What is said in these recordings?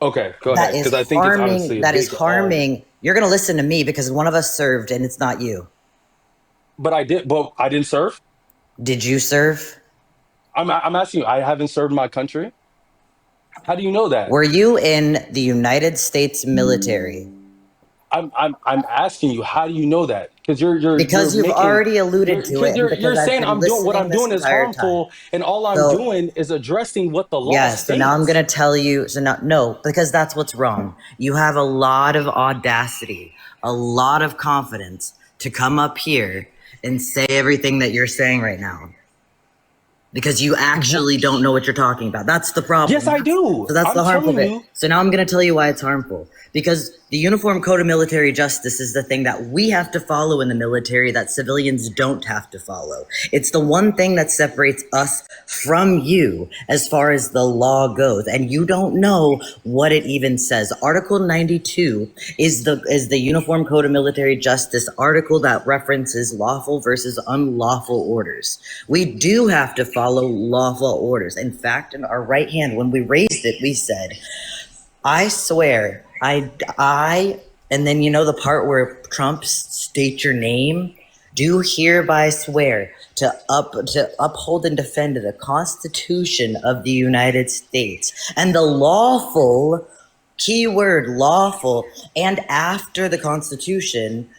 Okay, go That ahead, is because I think it's harming. honestly a That is big. harming. You're gonna listen to me because one of us served, and it's not you. But I did. But I didn't serve. Did you serve? I'm asking you. I haven't served my country. How do you know that? Were you in the United States military? I'm asking you. How do you know that? Because you're Because you've making already alluded you're to because it, and you're because I've saying been I'm doing what listening I'm this doing is entire time. harmful, and all I'm So, doing is addressing what the law yeah, so now I'm states. gonna tell you. So now, no, because that's what's wrong. You have a lot of audacity, a lot of confidence to come up here and say everything that you're saying right now. Because you actually don't know what you're talking about. That's the Yes, problem. I do. So that's I'm the harmful telling bit. you. So now I'm going to tell you why it's harmful. Because the Uniform Code of Military Justice is the thing that we have to follow in the military that civilians don't have to follow. It's the one thing that separates us from you as far as the law goes. And you don't know what it even says. Article 92 is the Uniform Code of Military Justice article that references lawful versus unlawful orders. We do have to follow lawful orders. In fact, in our right hand, when we raised it, we said, I swear, and then you know the part where Trump state your name? Do hereby swear to uphold and defend the Constitution of the United States and the lawful, keyword lawful, and after the Constitution,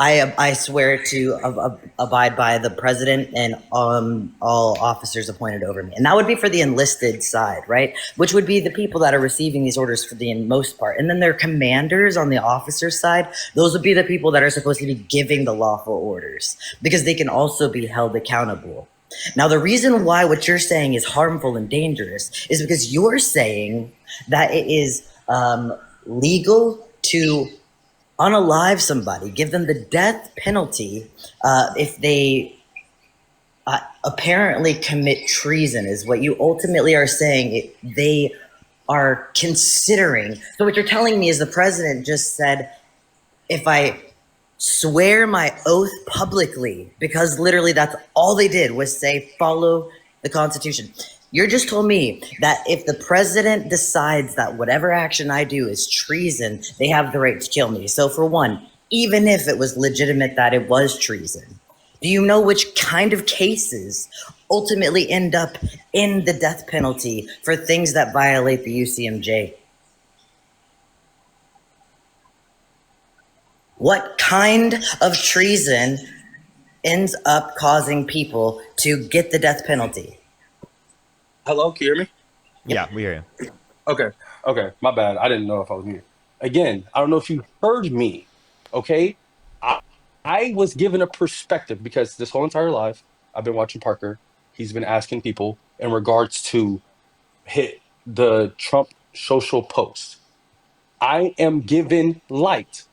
I swear to abide by the president and all officers appointed over me. And that would be for the enlisted side, right? Which would be the people that are receiving these orders for the most part. And then their commanders on the officer side, those would be the people that are supposed to be giving the lawful orders because they can also be held accountable. Now, the reason why what you're saying is harmful and dangerous is because you're saying that it is legal to unalive somebody, give them the death penalty if they apparently commit treason, is what you ultimately are saying they are considering. So what you're telling me is the president just said, if I swear my oath publicly, because literally that's all they did was say, follow the Constitution. You just told me that if the president decides that whatever action I do is treason, they have the right to kill me. So for one, even if it was legitimate that it was treason, do you know which kind of cases ultimately end up in the death penalty for things that violate the UCMJ? What kind of treason ends up causing people to get the death penalty? Hello, can you hear me? Yeah, we hear you. Okay, okay, my bad. I didn't know if I was mute. Again, I don't know if you heard me. Okay, I, I was given a perspective because this whole entire life I've been watching Parker. He's been asking people in regards to hit the Trump social post. I am given light,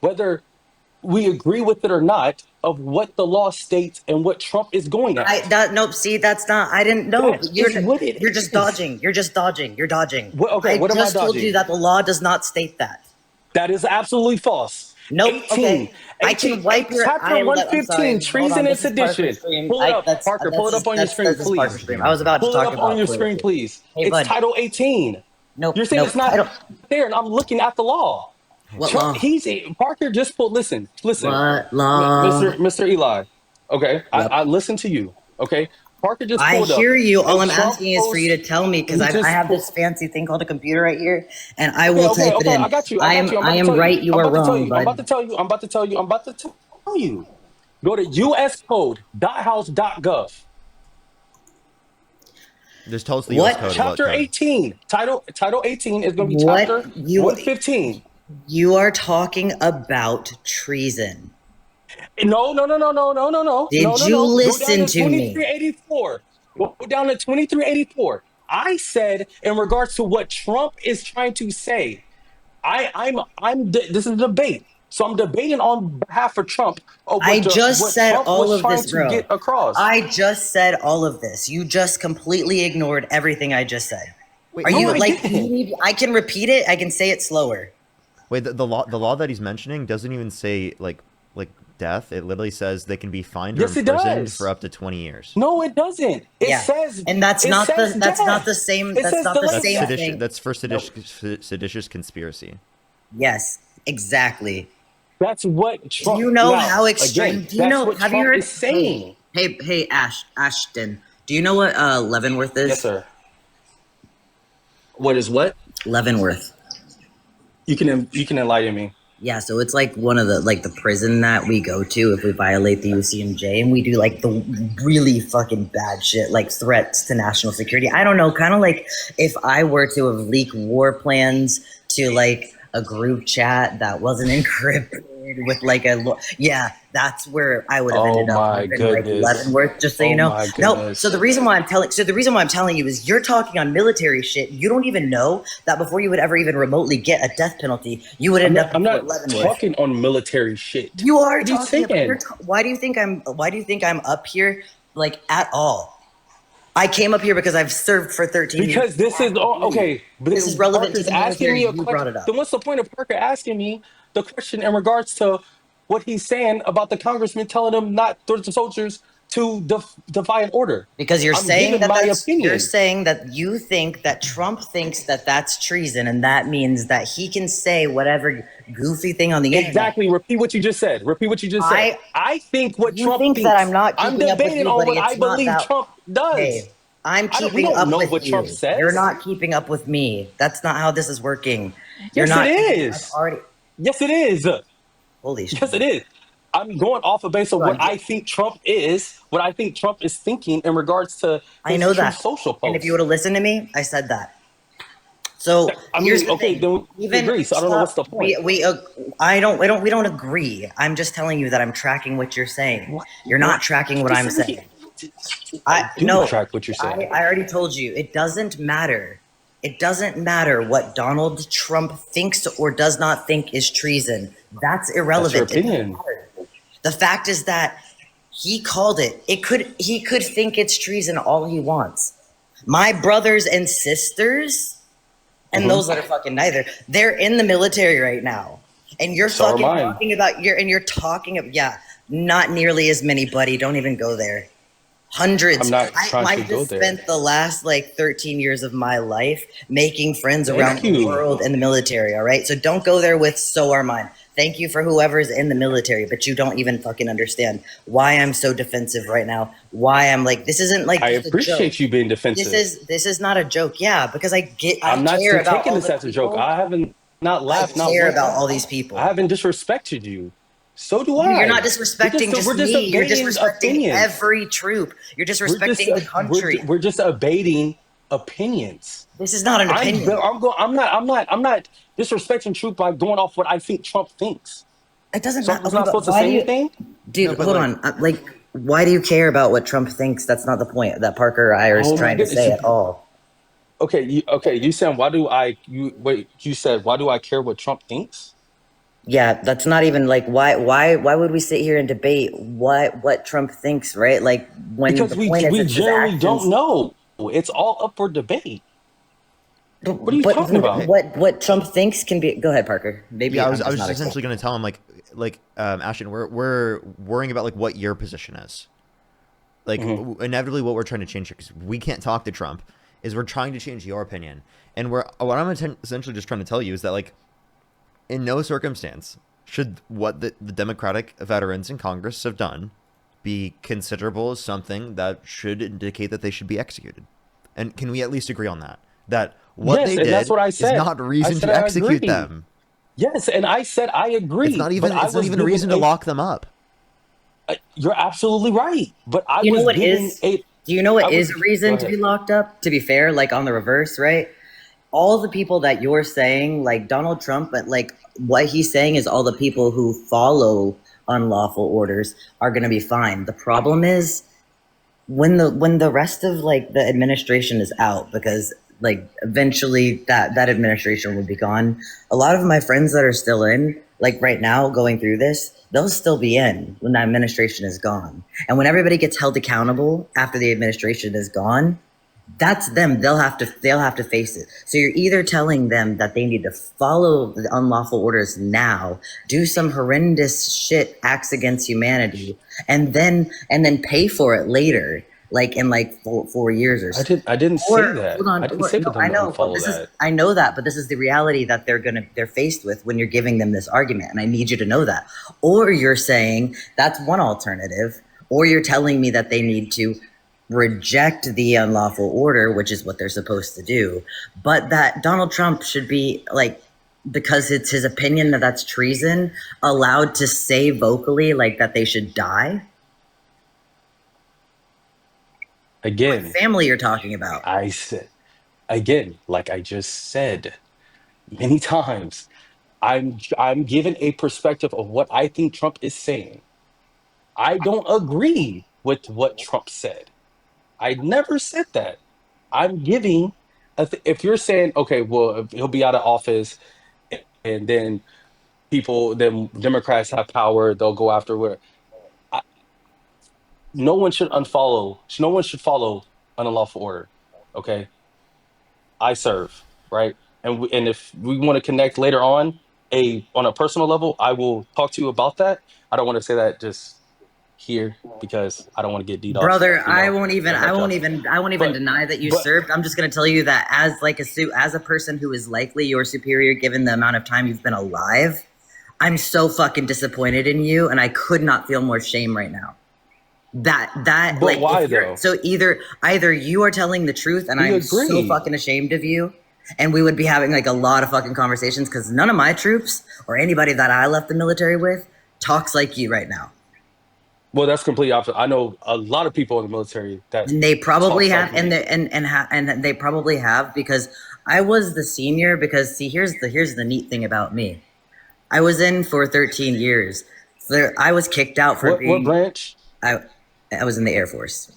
whether we agree with it or not, of what the law states and what Trump is going at. Nope. See, that's not. I didn't know. That is what it You're just is. dodging. You're just dodging. You're dodging. Okay, I what am I just told you dodging? that the law does not state that. That is absolutely false. Nope. 18, Okay. I can wipe your. chapter I'm sorry. 115, Hold on. treason and This is Parker sedition. stream. Pull it up, That's Parker. Pull it up on your screen, that's Parker please. stream. I was about to Pull it talk up on about your screen, politically. please. Hey, It's bud. Title 18. Nope. You're saying Nope. it's not there, and I'm looking at the law. What law? Parker just pulled. Listen. What law? Mr. Eli. Okay, Yep. I listen to you. Okay, Parker just I pulled up hear you. a All I'm Trump asking is for you post. to tell me because He I just have pulled. this fancy thing called a computer right here, and I Okay, will okay, type it okay. in. I got you. I got you. I'm about I to am tell you. right. You I'm are about to tell wrong, you. I'm bud. about to tell you. I'm about to tell you. I'm about to tell you. Go to uscode.house.gov. Just tell us the What? U.S. code. Chapter What code? 18. Title 18 is going to be What chapter 115. you are talking about treason? No, no, no, no, no, no, no, no, Did no, no, you no. Go down listen to to me? 2384. Go down to 2384. I said in regards to what Trump is trying to say. This is a debate. So I'm debating on behalf of Trump of I just what said Trump all was of trying this, to bro. get across. I just said all of this. You just completely ignored everything I just said. Wait, Are No, you I like? didn't. I can repeat it. I can say it slower. Wait, the law that he's mentioning doesn't even say like death, it literally says they can be fined or Yes, it imprisoned does. for up to 20 years. No, it doesn't. It Yeah. says, And that's it not says death. the same. It That's says not the delayed same death. thing. That's for Nope. seditious conspiracy. Yes, exactly. That's what Do Trump. you know Now, how extreme? again, Do you that's know? what Have you Trump heard? is saying. Hey, Ashton. Do you know what Leavenworth is? Yes, sir. What is what? Leavenworth. You can enlighten me. Yeah, so it's like one of the prison that we go to if we violate the UCMJ, and we do like the really fucking bad shit, like threats to national security. I don't know, kind of like if I were to have leaked war plans to like a group chat that wasn't encrypted with like yeah, that's where I would have Oh ended up. my I've been like goodness. Leavenworth, just so you Oh know. my No, goodness. so the reason why I'm telling you is you're talking on military shit. You don't even know that before you would ever even remotely get a death penalty, you would end up I'm in Fort not Leavenworth. talking on military shit. You are What are you talking about. saying? Why do you think I'm up here like at all? I came up here because I've served for 13 years. Because this is okay. But This is then relevant to Parker's the asking military. me a You brought question. it up Then what's the point of Parker asking me the question in regards to what he's saying about the congressman telling him not the soldiers to defy an order? because I'm giving my you're opinion. saying that you think that Trump thinks that that's treason, and that means that he can say whatever goofy thing on the internet. Exactly. Repeat what you just said. Repeat what you just said. I think what You Trump think that thinks. I'm not I'm keeping up with debating you, on buddy? what I It's not believe that. Trump does. Hey, I'm We keeping don't up know with what Trump you. says. You're not keeping up with me. That's not how this is working. You're Yes, not. it I've is. already. Yes, it is. Holy shit. Yes, it is. I'm going off of base of what Hold on. I think Trump is, what I think Trump is thinking in regards to I his know Truth that. Social And if you posts. would have listened to me, I said that. So I here's mean, the okay, thing. then we Even agree. So I don't know what's the we point. we don't agree. I'm just telling you that I'm tracking what you're saying. What? You're not tracking what I'm saying. I do No. track what you're saying. I already told you. It doesn't matter. It doesn't matter what Donald Trump thinks or does not think is treason. That's irrelevant. That's your It doesn't opinion. matter. The fact is that he called it. He could think it's treason all he wants. My brothers and sisters, and those that are fucking neither, they're in the military right now. And you're So are fucking mine. talking about you're talking of not nearly as many, buddy. Don't even go there. Hundreds. I'm not trying I to go just there. spent the last like 13 years of my life making friends Thank around the you. world in the military, all right? So don't go there with so are mine. Thank you for whoever's in the military, but you don't even fucking understand why I'm so defensive right now. Why I'm like, this isn't like I just a appreciate joke. you being defensive. This is not a joke, yeah, because I I'm not care about taking all this the as a joke. people. I haven't not I laughed, not care one about time. all these people. I haven't disrespected you. So do I. You're not disrespecting just we're just me. You're debating disrespecting opinions. every troop. You're disrespecting the country. We're just debating opinions. This is not an opinion. I'm not disrespecting truth by going off what I think Trump thinks. It doesn't So matter. I'm not supposed to say anything? Dude, No, but hold like- on. Why do you care about what Trump thinks? That's not the point that Parker or I are Oh my trying to goodness. say at all. Okay, you said you said why do I care what Trump thinks? Yeah, that's not even like why would we sit here and debate what Trump thinks, right? Like when Because the we point is it's his generally actions. don't know. It's all up for debate. But, What are you talking about? What Trump thinks can be. Go ahead, Parker. Maybe Yeah, I I'm was just just not essentially going to tell him Ashton, we're worrying about like what your position is. Like inevitably, what we're trying to change here, because we can't talk to Trump, is we're trying to change your opinion. And what I'm essentially just trying to tell you is that like, in no circumstance should what the Democratic veterans in Congress have done be considerable as something that should indicate that they should be executed. And can we at least agree on that? That what Yes, they and did that's what I is said. not reason I said to I execute agree. them. Yes, and I said I agree. It's not even but I it's not was even a given reason to lock them up. You're absolutely right. But I You know was what given is? a. Do you know what I is was- a reason go to be ahead. locked up? To be fair, like on the reverse, right? All the people that you're saying, like Donald Trump, but like what he's saying is all the people who follow unlawful orders are going to be fine. The problem is when the rest of like the administration is out, because like eventually that administration will be gone. A lot of my friends that are still in, like right now going through this, they'll still be in when that administration is gone. And when everybody gets held accountable after the administration is gone, That's them. They'll have to face it. So you're either telling them that they need to follow the unlawful orders now, do some horrendous shit acts against humanity, and then pay for it later, like in like 4 years or so. I didn't say Or that. hold on, I didn't say for no, them I to know, but unfollow that. I know that, but this is the reality that they're faced with when you're giving them this argument, and I need you to know that. Or you're saying that's one alternative, or you're telling me that they need to reject the unlawful order, which is what they're supposed to do, but that Donald Trump should be like, because it's his opinion that that's treason, allowed to say vocally like that they should die. What Again, family you're talking about? I said again, like I just said many times, I'm given a perspective of what I think Trump is saying. I don't agree with what Trump said. I never said that. I'm giving if you're saying, okay, well, if he'll be out of office and then then Democrats have power, they'll go after where I, no one should unfollow, no one should follow an unlawful order. Okay. I serve, right? And if we want to connect later on a personal level, I will talk to you about that. I don't want to say that just here because I don't want to get DDoS, Brother, you I know, won't even and I like won't y'all. even I won't even But deny that you but served. I'm just going to tell you that as like as a person who is likely your superior given the amount of time you've been alive, I'm so fucking disappointed in you, and I could not feel more shame right now. That but like, why if you're though? so either you are telling the truth and We I'm so agree. fucking ashamed of you, and we would be having like a lot of fucking conversations, because none of my troops or anybody that I left the military with talks like you right now. Well, that's completely opposite. I know a lot of people in the military that And they probably talks have, like me. and they probably have, because I was the senior. Because see, here's the neat thing about me. I was in for 13 years. I was kicked out for What being. branch? I I was in the Air Force.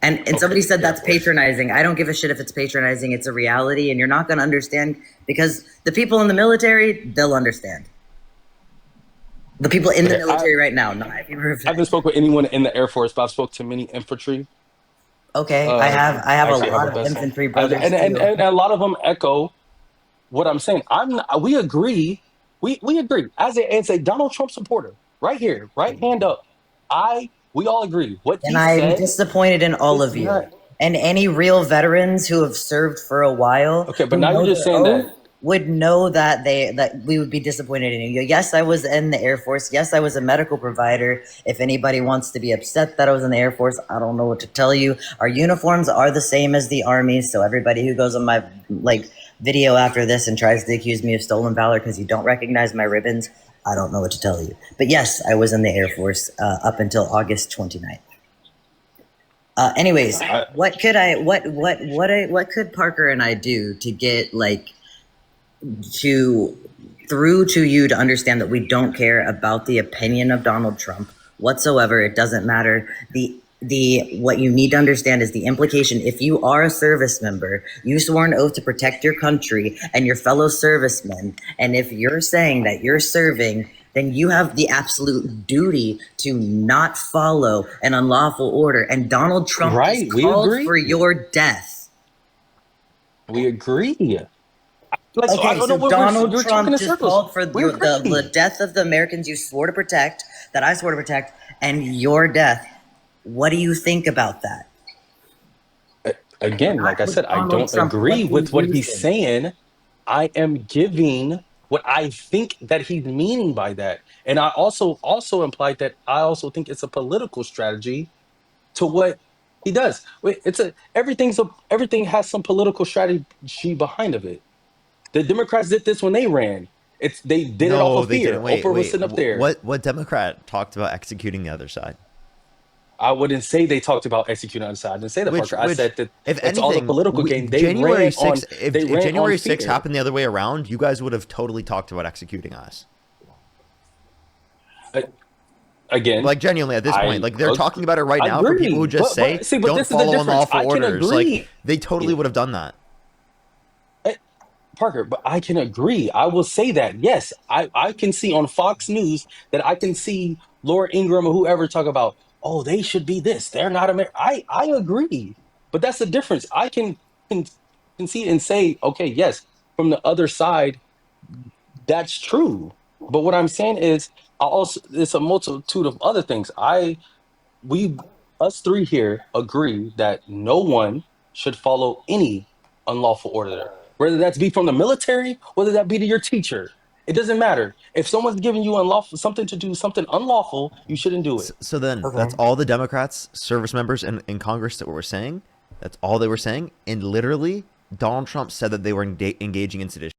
And somebody Okay, said Air that's Force. patronizing. I don't give a shit if it's patronizing. It's a reality, and you're not going to understand, because the people in the military, they'll understand. The people in the Okay, military right now, not if you were. I haven't spoken with anyone in the Air Force, but I've spoke to many infantry. Okay, I have a Actually have lot a of vessel, infantry and brothers too. a lot of them echo what I'm saying. We agree. We agree as a Donald Trump supporter, right here, right hand up. We all agree. What And he I'm said disappointed in all is of you. not And any real veterans who have served for a while, okay. But who now you're know just their saying oath, that. would know that we would be disappointed in you. Yes, I was in the Air Force. Yes, I was a medical provider. If anybody wants to be upset that I was in the Air Force, I don't know what to tell you. Our uniforms are the same as the Army, so everybody who goes on my like video after this and tries to accuse me of stolen valor because you don't recognize my ribbons, I don't know what to tell you. But yes, I was in the Air Force up until August 29th. Anyways, I, what could Parker and I do to get like to through to you to understand that we don't care about the opinion of Donald Trump whatsoever? It doesn't matter. The what you need to understand is the implication. If you are a service member, you swore an oath to protect your country and your fellow servicemen, and if you're saying that you're serving, then you have the absolute duty to not follow an unlawful order. And Donald Trump has right. We called agree. for your death. We agree. Like so, I Okay, don't know so what Donald we're talking Trump in just circles. called for We the agree. death of the Americans you swore to protect, that I swore to protect, and your death. What do you think about that? Again, like I With said, I Donald don't Trump, agree what do with what you he's think? saying. I am giving what I think that he's meaning by that. And I also implied that I also think it's a political strategy to what he does. Wait, everything has some political strategy behind of it. The Democrats did this when they ran. They did it off No, of they fear. didn't. Wait, Oprah was wait. sitting up there. What Democrat talked about executing the other side? I wouldn't say they talked about executing on the side. I didn't say that, Parker. I Which, said that if it's all the anything, political game. January 6th, They if ran on January 6th fear. happened the other way around, you guys would have totally talked about executing us. Uh, Again, Like, genuinely, at this point, like, they're talking about it right now for people who agree, just say, but see, but don't this is the follow difference. unlawful I can orders. Like, agree, they totally would have done that. Uh, Parker, but I can agree. I will say that yes, I can see on Fox News that I can see Laura Ingraham or whoever talk about, oh, they should be this. They're not American. I agree, But that's the difference. I can concede and say, okay, yes, from the other side, that's true. But what I'm saying is, I also it's a multitude of other things. We us three here agree that no one should follow any unlawful order, whether that's be from the military, whether that be to your teacher. It doesn't matter. If someone's giving you unlawful something to do something unlawful, you shouldn't do it. So then Okay. that's all the Democrats, service members in Congress that were saying. That's all they were saying. And literally, Donald Trump said that they were engaging in sedition.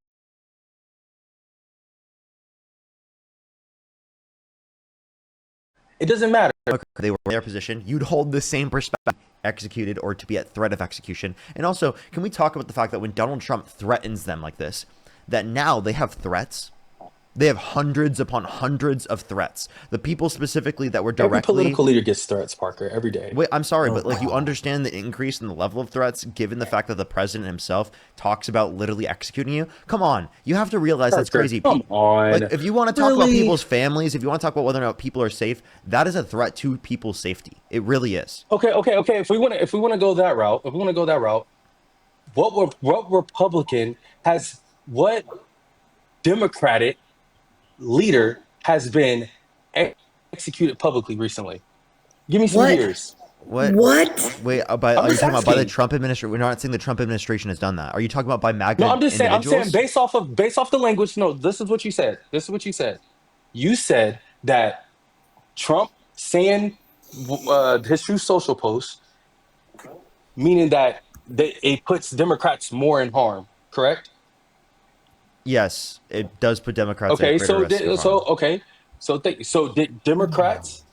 It doesn't matter. They were in their position. You'd hold the same perspective, executed or to be at threat of execution. And also, can we talk about the fact that when Donald Trump threatens them like this, that now they have threats? They have hundreds upon hundreds of threats. The people specifically that were Every directly. political leader gets threats, Parker, every day. Wait, I'm sorry, but like you understand the increase in the level of threats given the fact that the president himself talks about literally executing you? Come on. You have to realize that's Parker, crazy. come on. Like if you want to talk about Really? people's families, if you want to talk about whether or not people are safe, that is a threat to people's safety. It really is. Okay. If we want to go that route, what Republican has what Democratic leader has been executed publicly recently? Give me some What? years. What? What? Wait, I'm are you just talking about by the asking. Trump administration? We're not saying the Trump administration has done that. Are you talking about by MAGA No, I'm just saying. I'm saying individuals? based off the language. No, this is what you said. You said that Trump saying his true social post, meaning that it puts Democrats more in harm. Correct? Yes, it does put Democrats at Okay. greater risk of harm. So did Democrats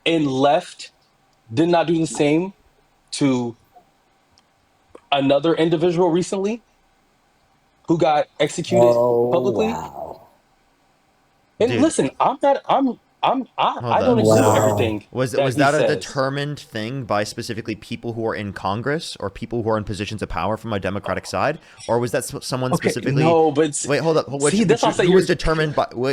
and left did not do the same to another individual recently who got executed Oh, publicly? wow. And Dude, listen, I hold don't up. agree with Wow. everything Was that he that a says. determined thing by specifically people who are in Congress or people who are in positions of power from a Democratic side, or was that someone Okay, specifically? no, but Wait, hold up. see, that's what I say. Who was determined by? Who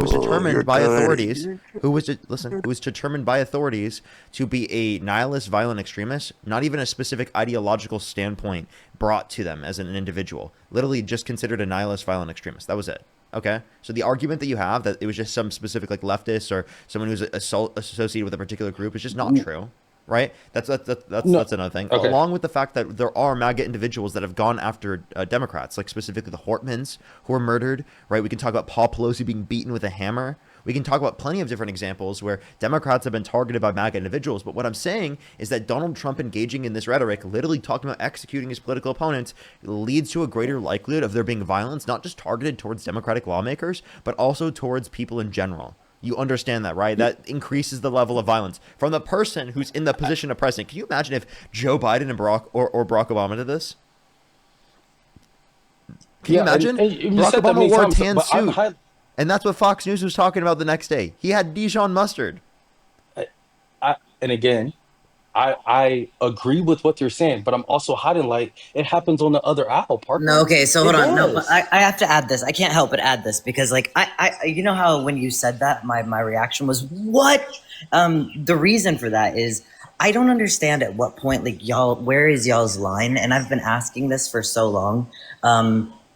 was determined by authorities? Listen? Who was determined by authorities to be a nihilist, violent extremist? Not even a specific ideological standpoint brought to them as an individual. Literally, just considered a nihilist, violent extremist. That was it. Okay, so the argument that you have that it was just some specific like leftist or someone who's associated with a particular group is just not true, right? That's no. another thing. Okay, Along with the fact that there are MAGA individuals that have gone after Democrats, like specifically the Hortmans who were murdered, right? We can talk about Paul Pelosi being beaten with a hammer. We can talk about plenty of different examples where Democrats have been targeted by MAGA individuals. But what I'm saying is that Donald Trump engaging in this rhetoric, literally talking about executing his political opponents, leads to a greater likelihood of there being violence, not just targeted towards Democratic lawmakers, but also towards people in general. You understand that, right? That increases the level of violence from the person who's in the position of president. Can you imagine if Joe Biden and Barack Obama did this? Can you yeah, imagine? and you Barack said that Obama many wore a times, tan but suit. And that's what Fox News was talking about the next day. He had Dijon mustard. and again, I agree with what you're saying, but I'm also hiding like it happens on the other aisle, No, Parker. okay, so It hold on. No, but does. I have to add this. I can't help but add this because, like, you know how when you said that, my reaction was, what? The reason for that is I don't understand at what point, like, y'all, where is y'all's line? And I've been asking this for so long.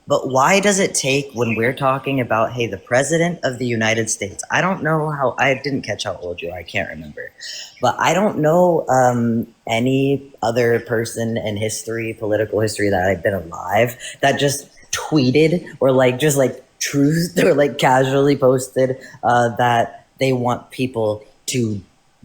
But why does it take when we're talking about, hey, the president of the United States? I don't know how, I didn't catch how old you are. I can't remember. But I don't know any other person in history, political history, that I've been alive that just tweeted or like just like truth or like casually posted that they want people to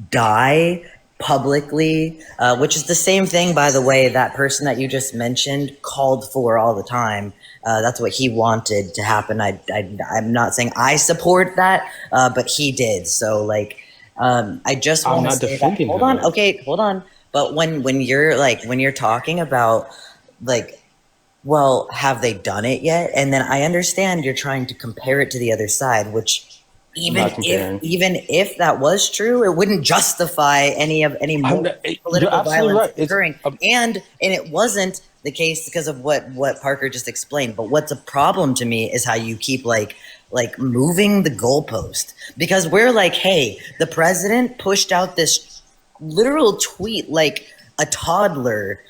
die publicly, which is the same thing, by the way, that person that you just mentioned called for all the time. That's what he wanted to happen. I'm not saying I support that, but he did. So, like, I just I'm want to not say that. defending Hold on, him. okay, hold on. But when you're talking about, like, well, have they done it yet? And then I understand you're trying to compare it to the other side, which I'm even not comparing. if that was true, it wouldn't justify any I'm more not, you're political absolutely violence right. It's occurring. And it wasn't the case because of what Parker just explained. But what's a problem to me is how you keep like moving the goalpost, because we're like, hey, the president pushed out this literal tweet like a toddler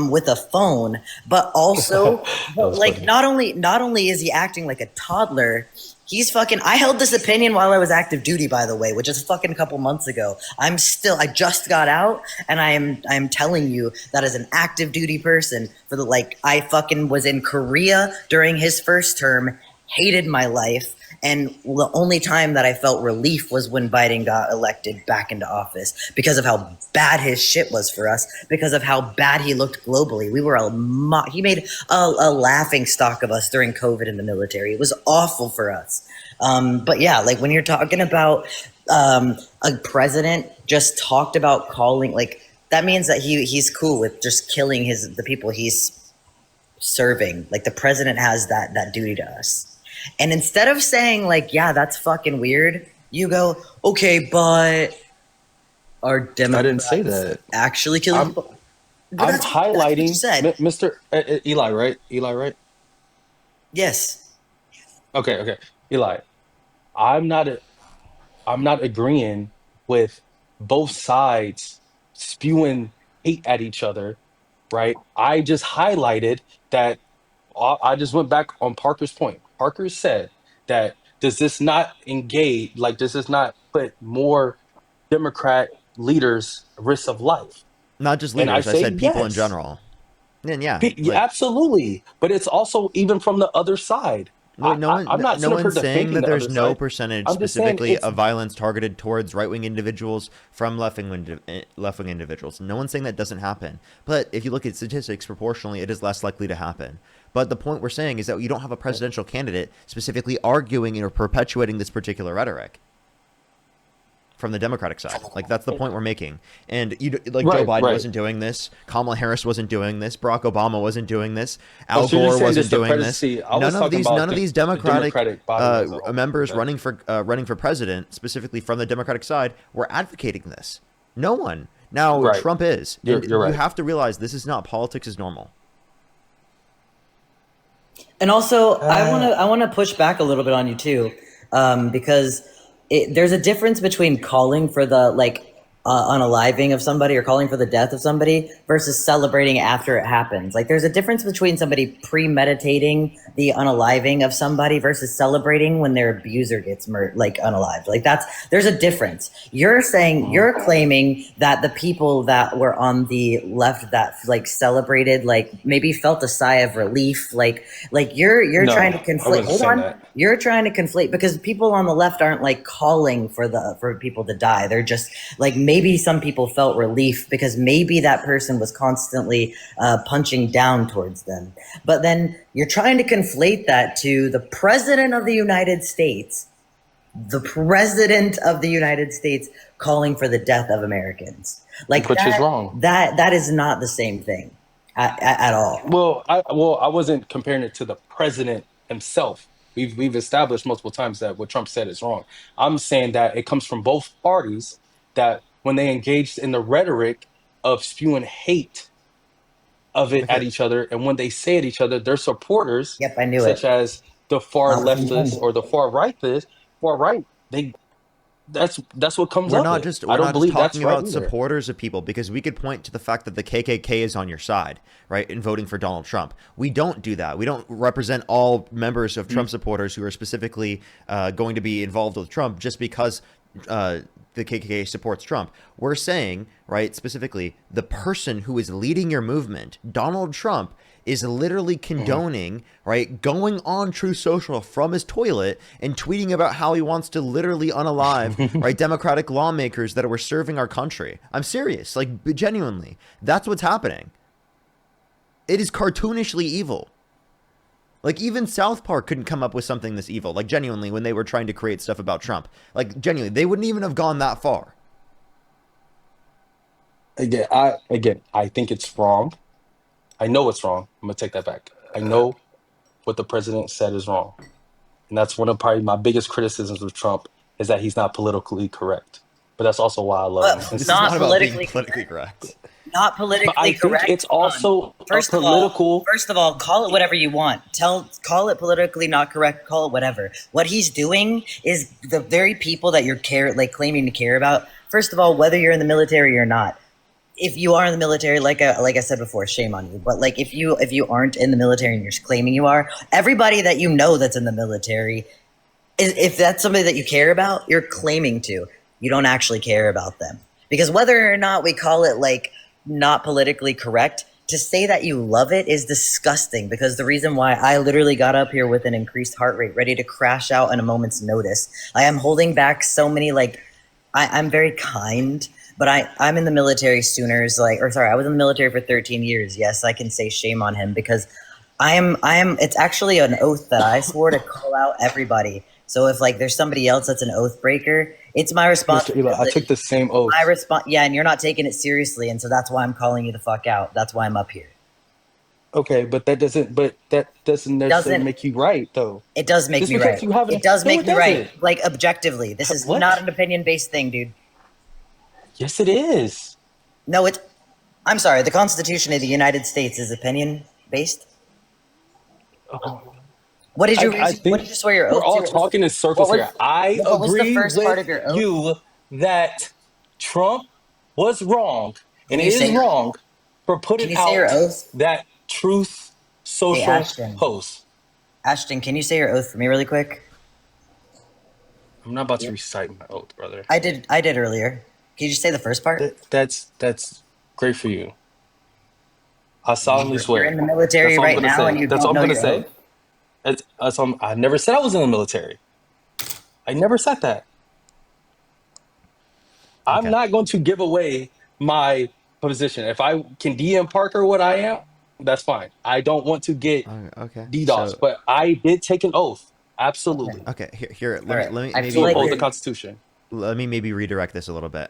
with a phone, but also, That was like, funny. not only is he acting like a toddler, he's fucking. I held this opinion while I was active duty, by the way, which is fucking a couple months ago. I just got out, and I'm telling you that as an active duty person, for the like, I fucking was in Korea during his first term, hated my life. And the only time that I felt relief was when Biden got elected back into office, because of how bad his shit was for us, because of how bad he looked globally. He made a laughing stock of us during COVID in the military. It was awful for us. But yeah, like when you're talking about a president just talked about calling, like that means that he's cool with just killing the people he's serving. Like the president has that duty to us. And instead of saying like, yeah, that's fucking weird, you go, okay, but are I didn't say Democrats that. actually killing I'm people? But I'm that's what you highlighting said. Mr. Eli, right? Eli, right? Yes. Okay, okay. Eli, I'm not I'm not agreeing with both sides spewing hate at each other, right? I just highlighted that I just went back on Parker's point. Parker said that does this not engage, like, does this not put more Democrat leaders at risk of life? Not just And I leaders. I say said people in yes. general. And yeah, Yeah, like absolutely. But it's also even from the other side. no, no I'm one, not no sitting up here one's saying defending that the there's other no side. percentage I'm just saying specifically it's of violence targeted towards right-wing individuals from left-wing individuals. No one's saying that doesn't happen. But if you look at statistics proportionally, it is less likely to happen. But the point we're saying is that you don't have a presidential candidate specifically arguing or perpetuating this particular rhetoric from the Democratic side. Like that's the point we're making. And like Joe right, Biden right. wasn't doing this, Kamala Harris wasn't doing this, Barack Obama wasn't doing this, Oh, Al so you're Gore saying wasn't this the doing this. presidency? I was talking about None of these the Democratic Democratic body as a whole. members Okay. running for president, specifically from the Democratic side, were advocating this. No one. Now Right. Trump is, You're and you're you right. have to realize this is not politics as normal. And also, Uh, I wanna push back a little bit on you too, because there's a difference between calling for the like unaliving of somebody or calling for the death of somebody versus celebrating after it happens. Like, there's a difference between somebody premeditating the unaliving of somebody versus celebrating when their abuser gets like unalived. Like there's a difference. mhm. You're claiming that the people that were on the left that like celebrated, like maybe felt a sigh of relief, like you're trying to No, I conflate. wasn't Hold saying on, that. you're trying to conflate because people on the left aren't like calling for people to die. They're just like, maybe some people felt relief because maybe that person was constantly punching down towards them. But then you're trying to conflate that to the president of the United States, the president of the United States calling for the death of Americans. Like Which is wrong. that is not the same thing at all. Well, I wasn't comparing it to the president himself. We've established multiple times that what Trump said is wrong. I'm saying that it comes from both parties, that when they engaged in the rhetoric of spewing hate of it at Okay. each other, and when they say at each other, their supporters, Yep, I knew it. such as the far Not what you leftists intended. or the far right, they that's what comes of it. I We're don't not just believe talking that's right about either. supporters of people, because we could point to the fact that the KKK is on your side, right, in voting for Donald Trump. We don't do that. We don't represent all members of Trump supporters who are specifically going to be involved with Trump just because the KKK supports Trump. We're saying, right, specifically, the person who is leading your movement, Donald Trump, is literally Mhm. condoning, right, going on True Social from his toilet and tweeting about how he wants to literally unalive, right, Democratic lawmakers that were serving our country. I'm serious, like, genuinely. That's what's happening. It is cartoonishly evil. Like, even South Park couldn't come up with something this evil, like, genuinely, when they were trying to create stuff about Trump. Like, genuinely, they wouldn't even have gone that far. Again, I think it's wrong. I know it's wrong. I'm gonna take that back. I know what the president said is wrong, and that's one of probably my biggest criticisms of Trump, is that he's not politically correct. But that's also why I love him. But This is not not about being politically politically correct. correct. Not But politically I think correct. it's Hold on. also a political. First of all, call it whatever you want. Call it politically not correct. Call it whatever. What he's doing is the very people that you're claiming to care about. First of all, whether you're in the military or not, if you are in the military, like I said before, shame on you. But like if you aren't in the military and you're claiming you are, everybody that you know that's in the military, if that's somebody that you care about, you're claiming to. You don't actually care about them. Because whether or not we call it like not politically correct, to say that you love it is disgusting. Because the reason why I literally got up here with an increased heart rate, ready to crash out in a moment's notice, I am holding back so many like I'm very kind, but I'm in the military Sooners, like, or sorry, I was in the military for 13 years. Yes, I can say shame on him because it's actually an oath that I swore to call out everybody. So if like there's somebody else that's an oath breaker, it's my Mr. Eli, I responsibility. took the same oath. Yeah, and you're not taking it seriously, and so that's why I'm calling you the fuck out. That's why I'm up here. Okay, but that doesn't necessarily Doesn't make you right, though. It does make Just me because right. you have It does no, make it me right. doesn't. Like objectively, this is What? not an opinion-based thing, dude. Yes, it is. No, I'm sorry. The Constitution of the United States is opinion-based. Oh, What did you I What think did you swear your we're oath all to? talking in circles here. I What was the agree first part with of your oath? you that Trump was wrong Can and you say is wrong for Can putting you say your out oath? that truth Hey, social post. Ashton, can you say your oath for me really quick? I'm not about to recite my oath, brother. I did earlier. Can you just say the first part? That's great for you. I solemnly You're in swear. the military That's all I'm right gonna now and say. you That's all don't I'm know gonna your say. oath? I never said I was in the military. I never said that. I'm Okay. not going to give away my position. If I can DM Parker what I am, that's fine. I don't want to get Okay. DDoS, So but I did take an oath. Okay. Absolutely. okay, here All let me right. let me I maybe feel To like uphold the you're Constitution. let me maybe redirect this a little bit.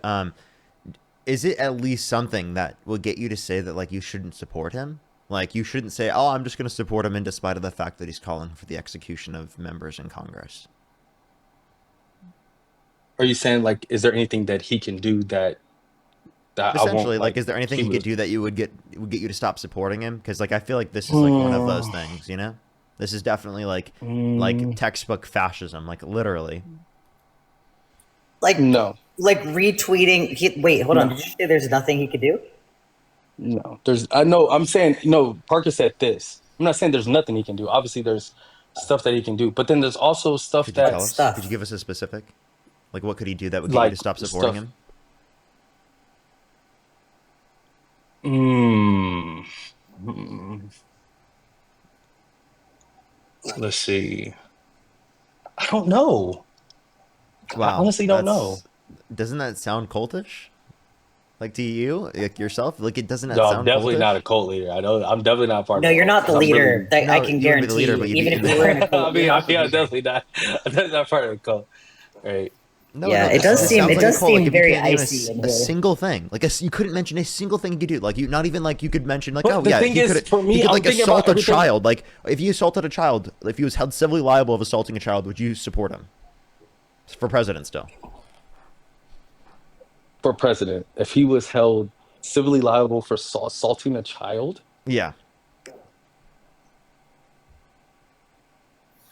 Is it at least something that will get you to say that like you shouldn't support him? Like you shouldn't say, "Oh, I'm just going to support him," in despite of the fact that he's calling for the execution of members in Congress. Are you saying like is there anything that he can do that I won't Essentially, like, like is there anything he he could would do that would get you to stop supporting him? Because like I feel like this is like one of those Mm, things, you know? This is definitely like mm, textbook fascism, like literally. like no. retweeting. Wait, hold on. No. Did you say there's nothing he could do? No. There's I know I'm saying no, Parker said this. I'm not saying there's nothing he can do. Obviously there's stuff that he can do, but then there's also stuff Could you tell What us? that's Could you stuff? give us a specific? Like, what could he do that would get you to like stop supporting stuff. him? Mm, mm, let's see. I don't know. I Wow, honestly don't know. that's doesn't that sound cultish? Like to you, like yourself, like it doesn't No, that I'm sound definitely not a cultish? cult leader. I know I'm definitely not part No, of a you're cult not the because I'm leader. really. That I No, can you wouldn't be the leader, guarantee. but you'd Even be if in you were in a the. I cult, you're mean, not the yeah, I'm leader. definitely not. I'm definitely not part of a cult. Right. No, Yeah, no, it just does it seem sounds it like a does cult. Like seem if you very can't name icy in a here. single thing, like you couldn't mention a single thing he could do. Like you, not even like you could mention like, But oh the yeah, thing is, for he me, could I'm like thinking about assault a everything child. Like if he assaulted a child, if he was held civilly liable of assaulting a child, would you support him for president still? for president. If he was held civilly liable for assaulting a child Yeah.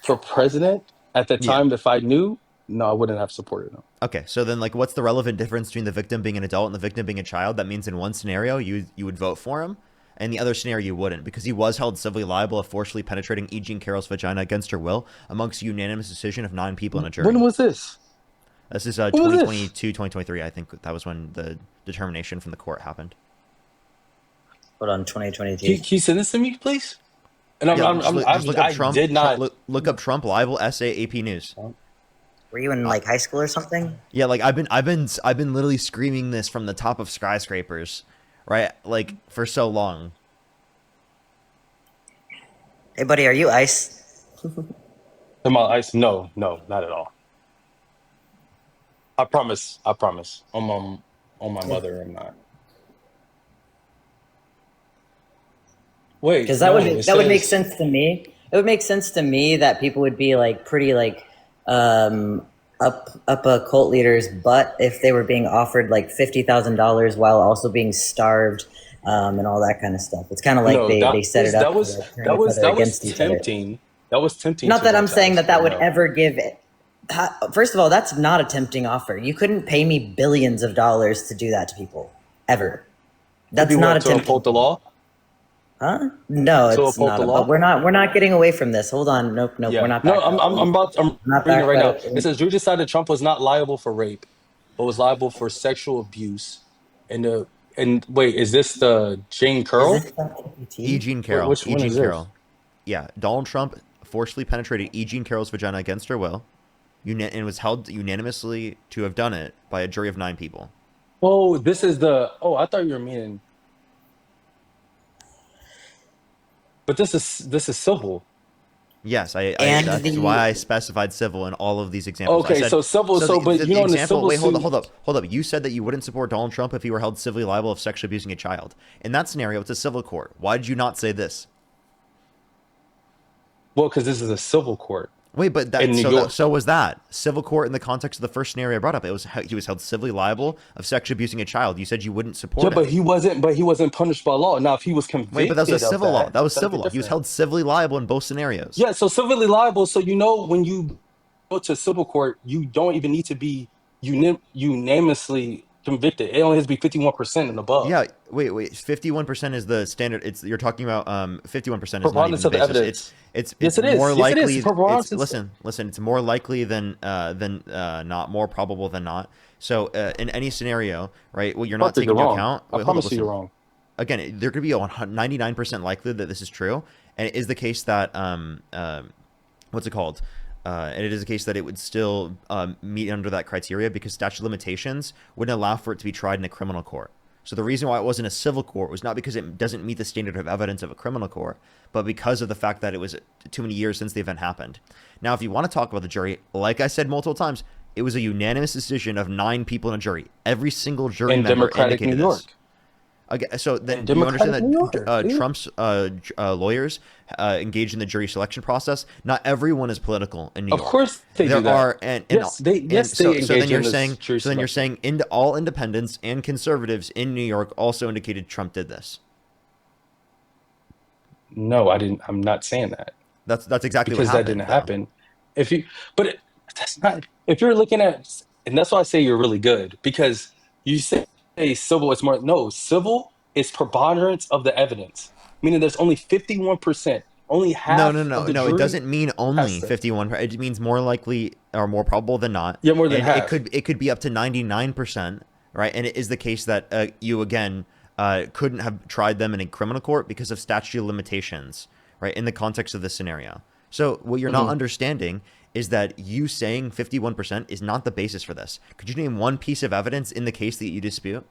for president at the Yeah. time, if I knew, no, I wouldn't have supported him. Okay, so then like what's the relevant difference between the victim being an adult and the victim being a child? That means in one scenario you would vote for him, and the other scenario you wouldn't, because he was held civilly liable of forcibly penetrating E. Jean Carroll's vagina against her will amongst a unanimous decision of 9 people in a When jury. was this? This is When was this? 2022, 2023. I think that was when the determination from the court happened. Hold on, Can 2022. you send this to me, please? And Yeah, just look up I Trump. did not. Look up Trump libel essay AP News. Were you in like high school or something? Yeah, like I've been literally screaming this from the top of skyscrapers, right? Like for so long. Hey, buddy, are you ice? Am I ice? No, no, not at all. I promise. I promise. On my mother, I'm not. Wait, Because no, it that would make says sense to me. It would make sense to me that people would be like pretty like up a cult leader's butt if they were being offered like $50,000 while also being starved and all that kind of stuff. It's kind of like no. they set it up to like, turn each other That was against each other. tempting. That was tempting Not to that go I'm to saying ICE, that but that would no. ever give it. First of all, that's not a tempting offer. You couldn't pay me billions of dollars to do that to people ever. To That's be not what? To attempting. uphold the law? Huh? No, To it's uphold not. the But law? we're not getting away from this. Hold on. Nope, nope. We're Yeah. not No, back. I'm Not reading it back. right now. But It says jury decided Trump was not liable for rape, but was liable for sexual abuse. And the and wait, is this the Jane is Curl? this GPT? Which E. one is Jean this? Carroll. Yeah, Donald Trump forcibly penetrated E. Jean Carroll's vagina against her will, and was held unanimously to have done it by a jury of 9 people. Oh, this is the. Oh, I thought you were meaning. But this is civil. Yes, And that's why the I specified civil in all of these examples. I Okay, said, so civil. so So, but the you know, in the example, civil wait, suit. hold up. You said that you wouldn't support Donald Trump if he were held civilly liable of sexually abusing a child. In that scenario, it's a civil court. Why did you not say this? Well, because this is a civil court Wait, but in New York. so was that civil court in the context of the first scenario I brought up? It was he was held civilly liable of sexually abusing a child. You said you wouldn't Yeah, support but it. he wasn't. But he wasn't punished by law. Now, if he was Wait, but that was a convicted of civil law. that, That was that'd be civil law. He was different. held civilly liable in both scenarios. Yeah. So civilly liable. So when you go to civil court, you don't even need to be unanimously convicted. It only has to be 51% and above. Yeah, wait. 51% is the standard. It's you're talking about 51% is not even Preponderance the of the basis. evidence. It's Yes, it more is. Yes, it is. likely it's Preponderance. listen, it's more likely than not, more probable than not. So in any scenario, right, what you're not Parker, taking you're into wrong. account, I wait, hold up, promise you, you're listen. wrong. Again, there could be a 99% likelihood that this is true, and it is the case that what's it called? And it is a case that it would still meet under that criteria because statute of limitations wouldn't allow for it to be tried in a criminal court. So the reason why it wasn't a civil court was not because it doesn't meet the standard of evidence of a criminal court, but because of the fact that it was too many years since the event happened. Now, if you want to talk about the jury, like I said multiple times, it was a unanimous decision of 9 people in a jury. Every single jury In member Democratic New indicated this. York. Okay, so then In you understand Democratic New York. that See? Trump's lawyers engage in the jury selection process. Not everyone is political in New Of York. course they There do that. are They so then engage you're in this saying jury selection. into all independents and conservatives in New York also indicated Trump did this. No, I didn't. I'm not saying that That's exactly what because that happened didn't though. happen. If you, but that's not. If you're looking at, and that's why I say you're really good because you say civil. It's more no civil is preponderance of the evidence, meaning there's only 51%. Only half of the No. It jury doesn't mean has only to. 51. It means more likely or more probable than not, Yeah, more than and half. it could be up to 99%, right? And it is the case that you again couldn't have tried them in a criminal court because of statute of limitations, right? In the context of this scenario. So what you're not Mhm. understanding is that you saying 51% is not the basis for this. Could you name one piece of evidence in the case that you dispute?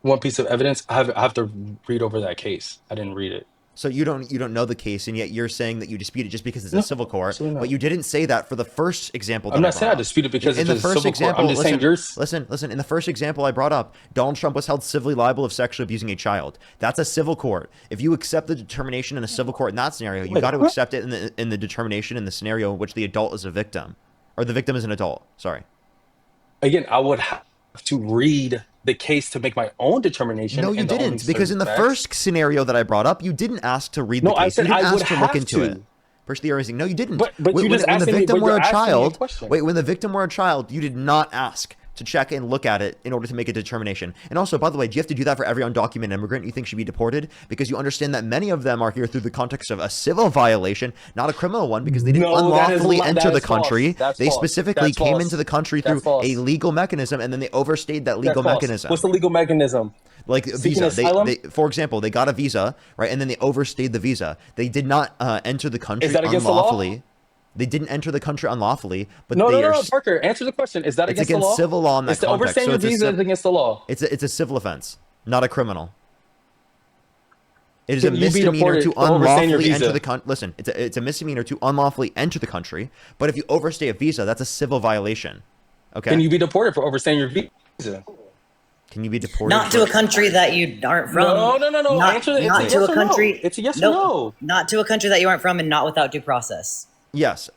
One piece of evidence. I have to read over that case. I didn't read it. So you don't know the case, and yet you're saying that you dispute it just because it's a No, civil court. absolutely But not. you didn't say that for the first example I'm that I not brought saying I up. dispute it because In it's the a first civil court. I'm example, just saying yours. listen. In the first example I brought up, Donald Trump was held civilly liable of sexually abusing a child. That's a civil court. If you accept the determination in a civil court in that scenario, you Wait, got to what? accept it in the determination in the scenario in which the adult is a victim, or the victim is an adult. Sorry. Again, I would have to read the case to make my own determination No, you and the only didn't, because certain in the facts. first scenario that I brought up, you didn't ask to read the No, I case. You said didn't I would ask to look have into it. to. First, the reason, no, you didn't. But you just When the asking me, victim but were you're a asking me a child, question. when the victim were a child, you did not ask to check and look at it in order to make a determination. And also, by the way, do you have to do that for every undocumented immigrant you think should be deported? Because you understand that many of them are here through the context of a civil violation, not a criminal one, because they didn't No, unlawfully enter that the is false. country. That's They false. specifically That's came false. into the country That's through a false. legal mechanism, and then they overstayed that That's legal false. mechanism. What's the legal mechanism? Like a Seeking visa, asylum? for example, they got a visa, right, and then they overstayed the visa. They did not enter the Is country that against the law? unlawfully. They didn't enter the country unlawfully, but No, no, they no, are. no, Parker, answer the question. Is that It's against the against law? civil law in that It's the context. overstaying So your visa is against the law. it's a civil offense, not a criminal. It is a Can you be misdemeanor deported to for overstaying your unlawfully enter visa? the country. Listen, it's a misdemeanor to unlawfully enter the country. But if you overstay a visa, that's a civil violation. Okay. Can you be deported for overstaying your visa? Can you be deported? not to a country that you aren't from. No, no, no, no. Not, Answer it. It's not a to yes a or no. country. It's a yes or Nope. no. Not to a country that you aren't from, and not without due process. Yes.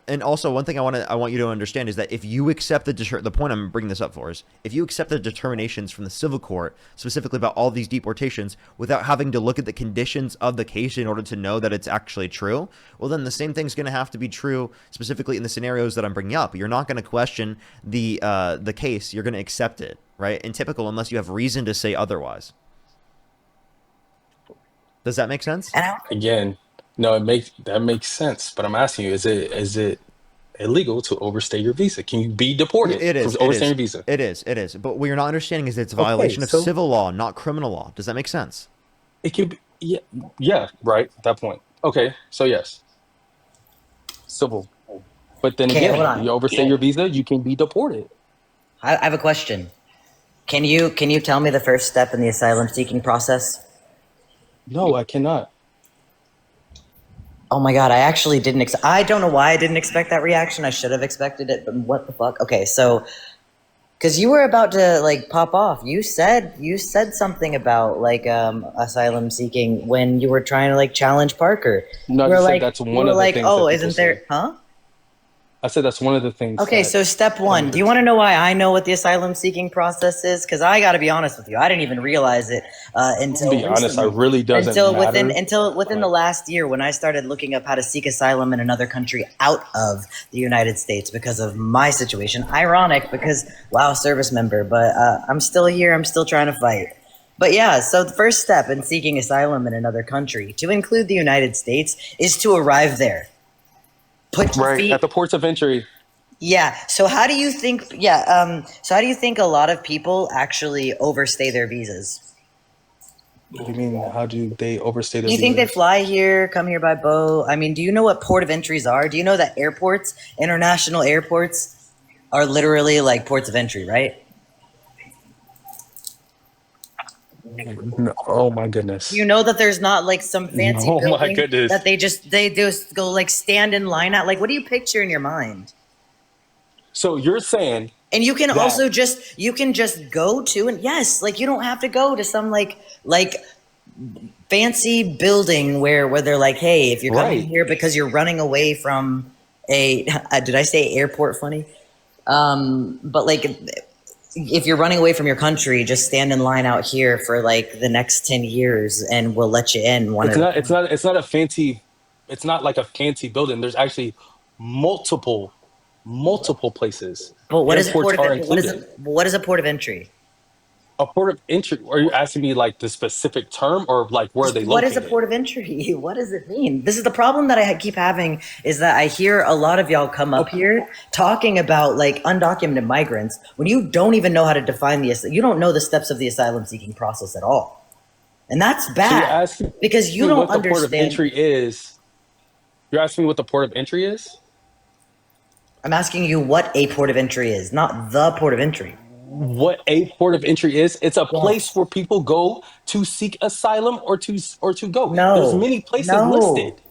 And also one thing I want you to understand is that if you accept the point I'm bringing this up for is if you accept the determinations from the civil court, specifically about all these deportations, without having to look at the conditions of the case in order to know that it's actually true, well, then the same thing's going to have to be true specifically in the scenarios that I'm bringing up. You're not going to question the case. You're going to accept it. right? And typical unless you have reason to say otherwise. Does that make sense? And I, Again, no, that makes sense. But I'm asking you, is it illegal to overstay your visa? Can you be deported It for is. It overstaying is. your visa? It is. It is. But what you're not understanding is that it's a Okay, violation of so civil law, not criminal law. Does that make sense? it could be, yeah, yeah, right at that point. Okay, so yes, civil. But then okay, hold again, on. you overstay your visa, you can be deported. I have a question. Can you tell me the first step in the asylum seeking process? No, I cannot. Oh my god, I actually didn't. I don't know why I didn't expect that reaction. I should have expected it, but what the fuck? Okay, so because you were about to like pop off, you said something about like asylum seeking when you were trying to like challenge Parker. No, I You were just said like, that's you one were of the like, things oh, that people isn't there? say. Huh? I said that's one of the things Okay, that so step one. Do you immigrants. want to know why I know what the asylum seeking process is? Because I got to be honest with you, I didn't even realize it To until be honest, I recently. really doesn't matter. Until within the But last year, when I started looking up how to seek asylum in another country out of the United States because of my situation. Ironic, because wow, service member, but I'm still here. I'm still trying to fight. But yeah, so the first step in seeking asylum in another country, to include the United States, is to arrive there. Put your right at feet the ports of entry, yeah. So how do you think? Yeah. So how do you think a lot of people actually overstay their visas? what do you mean? How do they overstay Do their you think they visas? fly here, come here by boat? I mean, do you know what port of entries are? Do you know that airports, international airports, are literally like ports of entry, right? No, oh my Do you goodness. know that there's not like some fancy Oh my building that goodness. they just go like stand in line at? Like, what do you picture in your mind? So you're saying And you can that, also just go to and yes, like you don't have to go to some like fancy building where they're like, hey, if you're coming right? here because you're running away from a did I say airport funny? But like if you're running away from your country, just stand in line out here for like the next 10 years and we'll let you in one It's at a not. It's time. not. It's not a fancy. It's not like a fancy building. There's actually multiple, multiple places. But Airports are included. what is a port of entry? A port of entry. Are you asking me like the specific term or like where are Just they what is a located? port of entry? What does it mean? This is the problem that I keep having is that I hear a lot of y'all come up Okay. here talking about like undocumented migrants when you don't even know how to define you don't know the steps of the asylum seeking process at all. And that's So you're bad asking because you me don't what the port of understand. entry is. You're asking me what the port of entry is? I'm asking you what a port of entry is, not the port of entry. What a port of entry is? It's a place Yes. where people go to seek asylum or to go. There's No. many places No. listed.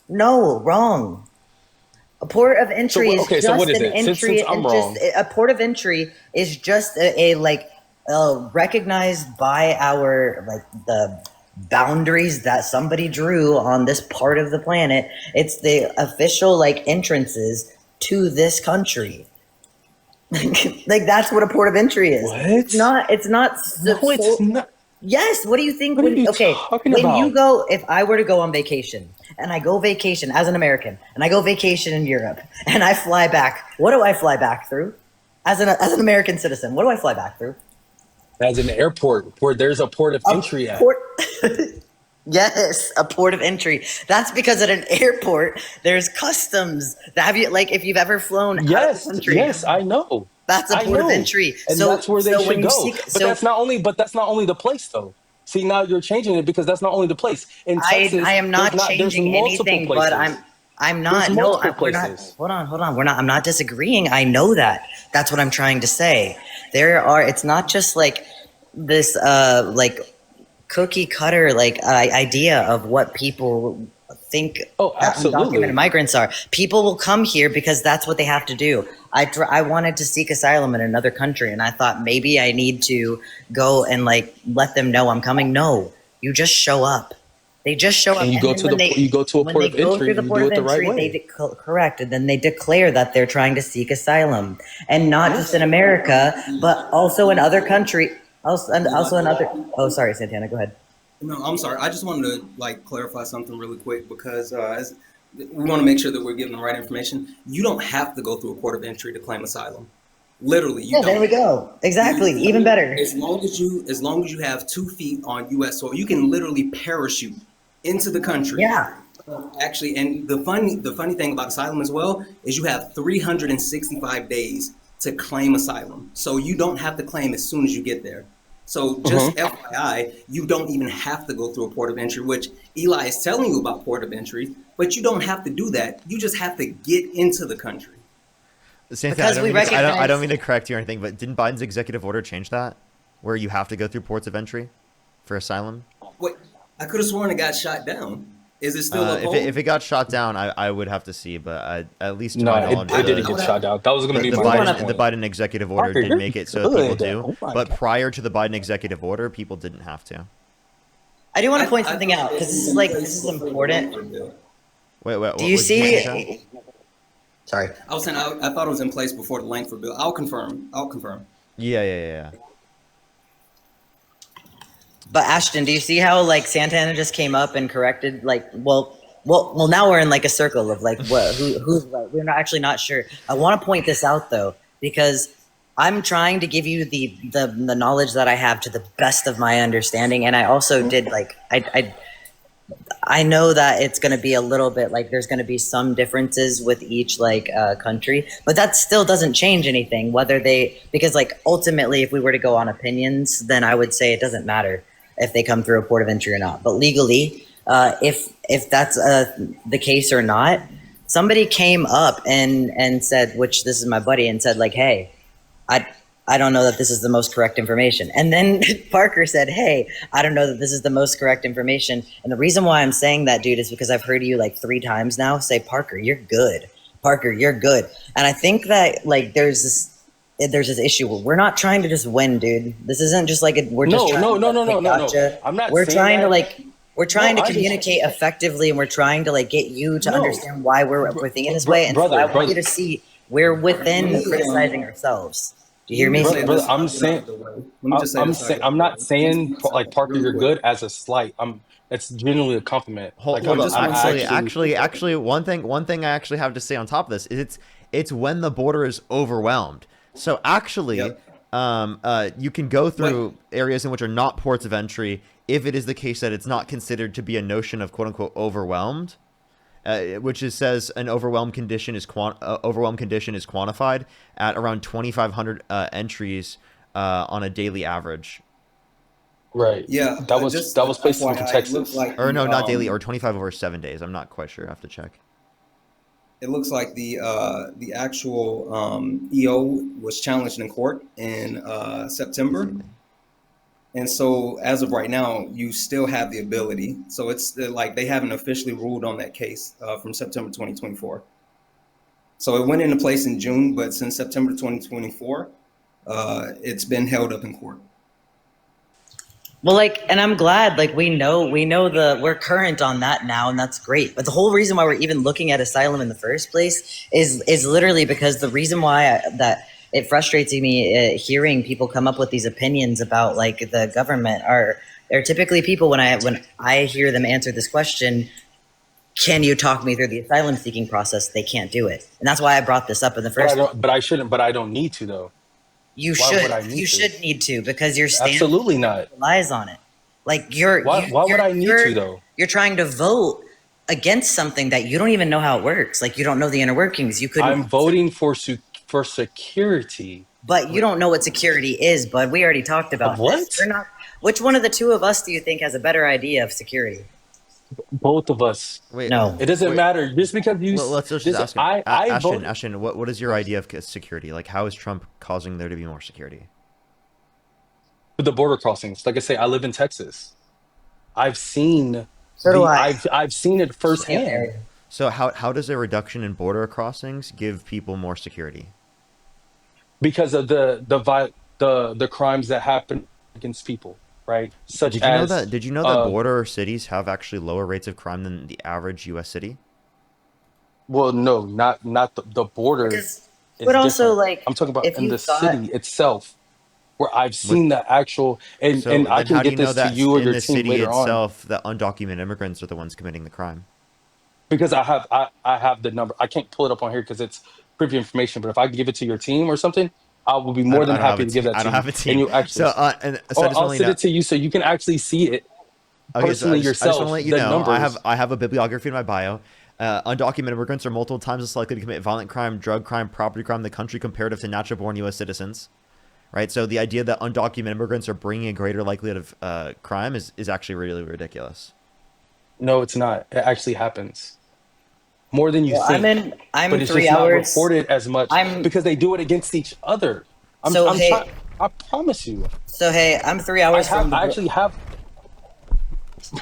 No, wrong. A port of So entry is okay, so what just is an it? Since entry, I'm and just wrong, a port of entry is just a like recognized by our like the boundaries that somebody drew on this part of the planet. It's the official like entrances to this country. Like that's what a port of entry is. It's what? not. It's not No, it's so. not. Yes. What do you think What are when? you Okay, talking when you about? go, if I were to go on vacation and I go vacation as an American and I go vacation in Europe and I fly back, what do I fly back through? As an American citizen, what do I fly back through? As an airport where there's a port of A entry at. port. Yes, a port of entry. That's because at an airport there's customs. Have you like if you've ever flown out of the Yes, country? yes, I know. That's a I port of know. entry. And So that's where they so when should you go. seek But so that's not only the place though. See, now you're changing it because that's not only the place. In I Texas, am not there's changing multiple anything, but places. I'm There's not. No, multiple we're not. places. Hold on. We're not. I'm not disagreeing. I know that. That's what I'm trying to say. There are. It's not just like this like cookie cutter like idea of what people think Oh, that undocumented absolutely. migrants are. People will come here because that's what they have to do. I wanted to seek asylum in another country, and I thought maybe I need to go and like let them know I'm coming. No, you just show up. They just show up, And and then you go to a when port they of go entry through the and you port do of it the right entry, way. correct, and then they declare that they're trying to seek asylum, and not just in Yes. America, but also in other countries. Also in other. Oh, sorry, Santana. Go ahead. No, I'm sorry. I just wanted to like clarify something really quick because as we want to make sure that we're giving the right information. You don't have to go through a port of entry to claim asylum. Literally, you Yeah, there don't. we go. Exactly. Even better. As long as you have 2 feet on U.S. soil, you can literally parachute into the country. Yeah. Actually, and the funny thing about asylum as well is you have 365 days to claim asylum. So you don't have to claim as soon as you get there. So Hmm. just FYI, you don't even have to go through a port of entry, which Eli is telling you about port of entry, but you don't have to do that. You just have to get into the country. Santana, Because we I don't recognize. mean to correct you or anything, but didn't Biden's executive order change that, where you have to go through ports of entry for asylum? Wait, I could have sworn it got shot down. Is it still If uphold? it got shot down, I would have to see, but at least to No, my it, knowledge, it didn't I get would shot have. down. That was going to be my We want next to. The point. Biden executive order Parker, did you're make it so people good. do, Oh my but God. prior to the Biden executive order, people didn't have to. I do want to point I something thought out it because was in place this is before the important. Langford bill. Wait, Do you what did you say, Santana? see? Sorry. I was saying I thought it was in place before the Langford bill. I'll confirm. I'll confirm. Yeah. But Ashton, do you see how like Santana just came up and corrected like well now we're in like a circle of like what who's right. We're not actually not sure. I want to point this out though because I'm trying to give you the knowledge that I have to the best of my understanding, and I also did like I know that it's going to be a little bit like there's going to be some differences with each like country, but that still doesn't change anything. Whether they because like ultimately, if we were to go on opinions, then I would say it doesn't matter if they come through a port of entry or not. But legally, if that's the case or not, somebody came up and said, which this is my buddy, and said like, hey, I I don't know that this is the most correct information. And then Parker said, hey, I don't know that this is the most correct information. And the reason why I'm saying that, dude, is because I've heard you like 3 times now say, Parker, you're good. Parker, you're good. And I think that like there's this issue where we're not trying to just win, dude. This isn't just like we're just No, trying no, to no, like no, play no, no, no. gotcha. I'm not We're saying trying to that. like we're No, trying to I just communicate effectively, and we're trying to like get you to no, understand why we're thinking this way. And so I want brother. you to see we're Let within me criticizing ourselves. Do you hear let me me? say Brother, this and I'm I'll get out saying, of the way. Let me just say I'm this and I'll saying, get out I'm of the way. not Let me saying speak to like something Parker, really you're quick. good as a slight. It's genuinely a compliment. Like Hold up. Just one Actually, second. actually, actually, one thing I actually have to say on top of this is it's when the border is overwhelmed. So actually, Yep. you can go But through areas in which are not ports of entry if it is the case that it's not considered to be a notion of quote unquote overwhelmed. Which is says an overwhelmed condition is quantified at around 2,500 entries on a daily average. right. yeah, just That was placed into FYI, it looks Texas. like Or no, not daily, or 25 over 7 days. I'm not quite sure. I have to check. the actual EO was challenged in court in September. Ft-Eli. And so, as of right now, you still have the ability. So it's like they haven't officially ruled on that case from September 2024. So it went into place in June, but since September 2024, it's been held up in court. Well, like, and I'm glad, like, we're current on that now, and that's great. But the whole reason why we're even looking at asylum in the first place is literally because the reason why that it frustrates me hearing people come up with these opinions about like the government are typically people when I hear them answer this question, can you talk me through the asylum seeking process? They can't do it, and that's why I brought this up in the But I first place. don't. But I shouldn't. But I don't need to though. Why would I You need to? should need to because your stand Absolutely not. relies on it. Like Why would I need to though? you're trying to vote against something that you don't even know how it works. Like you don't know the inner workings. You couldn't, I'm voting for security. but you don't know what security is. But we already talked Of about this. what? We're not. Which one of the two of us do you think has a better idea of security? Both of us. Wait, No. It doesn't wait. matter just because Let's just this. ask him. I Ashton, voted What is your idea of security? Like, how is Trump causing there to be more security? for the border crossings. Like I say, I live in Texas. I've seen So do I. I've seen it Same firsthand area. So how does a reduction in border crossings give people more security? because of the crimes that happen against people, right? Such as Did you know that uh border cities have actually lower rates of crime than the average U.S. city? well, no, not the border Because, is but also different. like I'm talking about if in you the thought city itself, where I've What? seen the actual and So I then, can how do get you know this to that you or in your the team city later on itself that undocumented immigrants are the ones committing the crime? because I have the number. I can't pull it up on here because it's privy information, but if I give it to your team or something, I will be more than I don't have happy a to give team. that I to don't you, have a and team. you actually. So I just I'll want to send know. it to you so you can actually see it Okay, so personally I just want to yourself. let you The know numbers. I have a bibliography in my bio. Undocumented immigrants are multiple times less likely to commit violent crime, drug crime, property crime in the country comparative to natural-born U.S. citizens. Right, so the idea that undocumented immigrants are bringing a greater likelihood of crime is actually really ridiculous. No, it's not. It actually happens more than you Well, think, I'm but it's three just not hours. reported as much I'm because they do it against each other. so I'm trying. hey, I promise you. I'm 3 hours from the I actually have.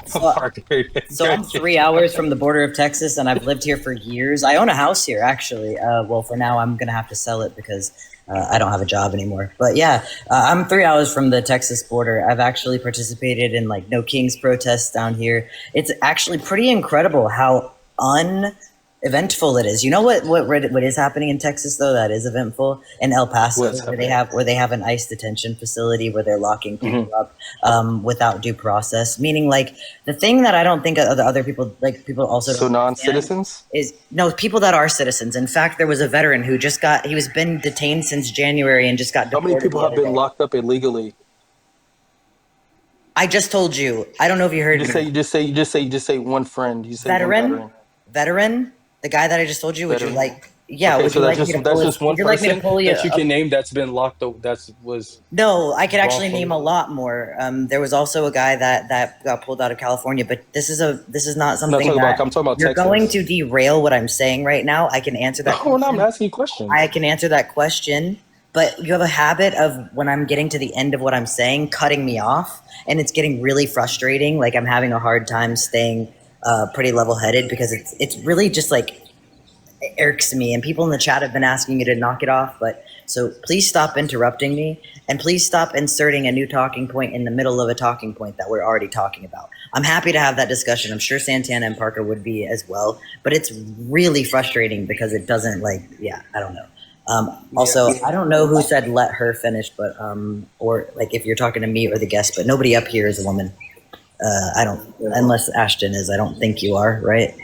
so Parker. So I'm 3 hours from the border of Texas, and I've lived here for years. I own a house here, actually. Well, for now, I'm gonna have to sell it because I don't have a job anymore. But yeah, I'm 3 hours from the Texas border. I've actually participated in like No Kings protests down here. It's actually pretty incredible how uneventful it is. You know what is happening in Texas though that is eventful in El Paso, What's where they happening? have an ICE detention facility where they're locking Hmm. people up without due process. Meaning, like the thing that I don't think other people like people also So don't understand non-citizens. is no people that are citizens. In fact, there was a veteran who just got he was been detained since January and just got How many deported people the have other been day. locked up illegally? I just told you. I don't know if you You heard just me. say. You just say. You just say. You just say one friend. You say one Veteran, veteran. veteran, the guy that I just told you. Would you Veteran. like? Yeah. Okay, Would so you like me to pull that's his? just Would one you like me to person pull you that you up? can name that's been locked up. That's was No, I could actually name wrongfully. a lot more. There was also a guy that got pulled out of California, but this is not I'm not something talking about. that I'm talking about you're going Texas. to derail what I'm saying right now. I can answer that Oh, no, I'm question. asking you I questions. can answer that question, but you have a habit of when I'm getting to the end of what I'm saying, cutting me off, and it's getting really frustrating. Like I'm having a hard time staying pretty level headed because it's really just like it irks me. And people in the chat have been asking me to knock it off, but so please stop interrupting me and please stop inserting a new talking point in the middle of a talking point that we're already talking about. I'm happy to have that discussion. I'm sure Santana and Parker would be as well, but it's really frustrating because it doesn't yeah, I don't know. Yeah. Also, I don't know who said let her finish, but or like if you're talking to me or the guest, but nobody up here is a woman. I don't, unless Ashton is. I don't think you are, right?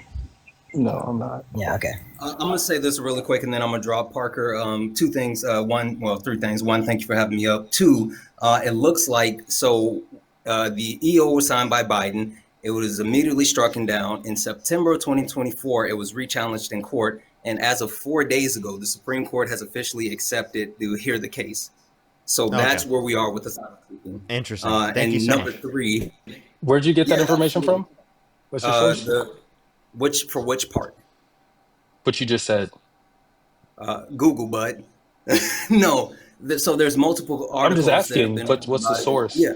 No, I'm not. Yeah. Okay. I'm gonna say this really quick, and then I'm gonna drop Parker. Two things. Three things. One, thank you for having me up. Two, it looks like the EO was signed by Biden. It was immediately struck down in September of 2024. It was rechallenged in court, and as of 4 days ago, the Supreme Court has officially accepted to hear the case. So that's Okay, where we are with the asylum seeking. interesting. Thank you And so number much. three, Where'd you get that yeah, information absolutely. from? What's your source? Which part? What you just said. Google, bud. No. So there's multiple I'm just articles that have asking, been but written what's the about it. source? Yeah,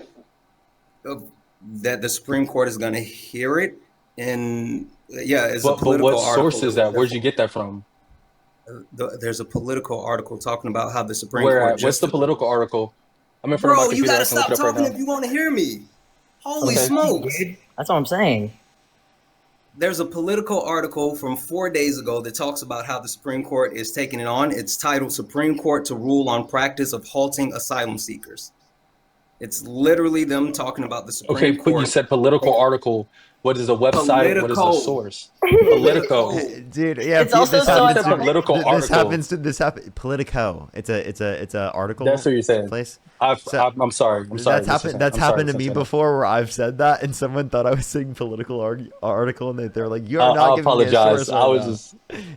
that the Supreme Court is going to hear it, and yeah, it's a But what political source article. is that? Where'd you get that from? There's a political article talking about how the Supreme Where Court at? What's just. the political article? I'm in front of my Bro, you computer. got I to can look stop it up right talking now. if you want to hear me. Holy Okay. smokes! Dude, that's what I'm saying. There's a political article from 4 days ago that talks about how the Supreme Court is taking it on. It's titled "Supreme Court to Rule on Practice of Halting Asylum Seekers." It's literally them talking about the Okay, Supreme but you Court. said political article. What is the website? What is the Political. source? Politico. Political. Dude, yeah, It's also this Oh, you so happens. said annoying. political This article. happens to this happen. Politico. It's a That's article what you're saying. place. So I'm sorry. I'm sorry, that's Mr. happened. That's I'm sorry, happened to me Santana. before, where I've said that, and someone thought I was saying political article, and they're like, "You are I not giving me a apologize. source I right was now." just.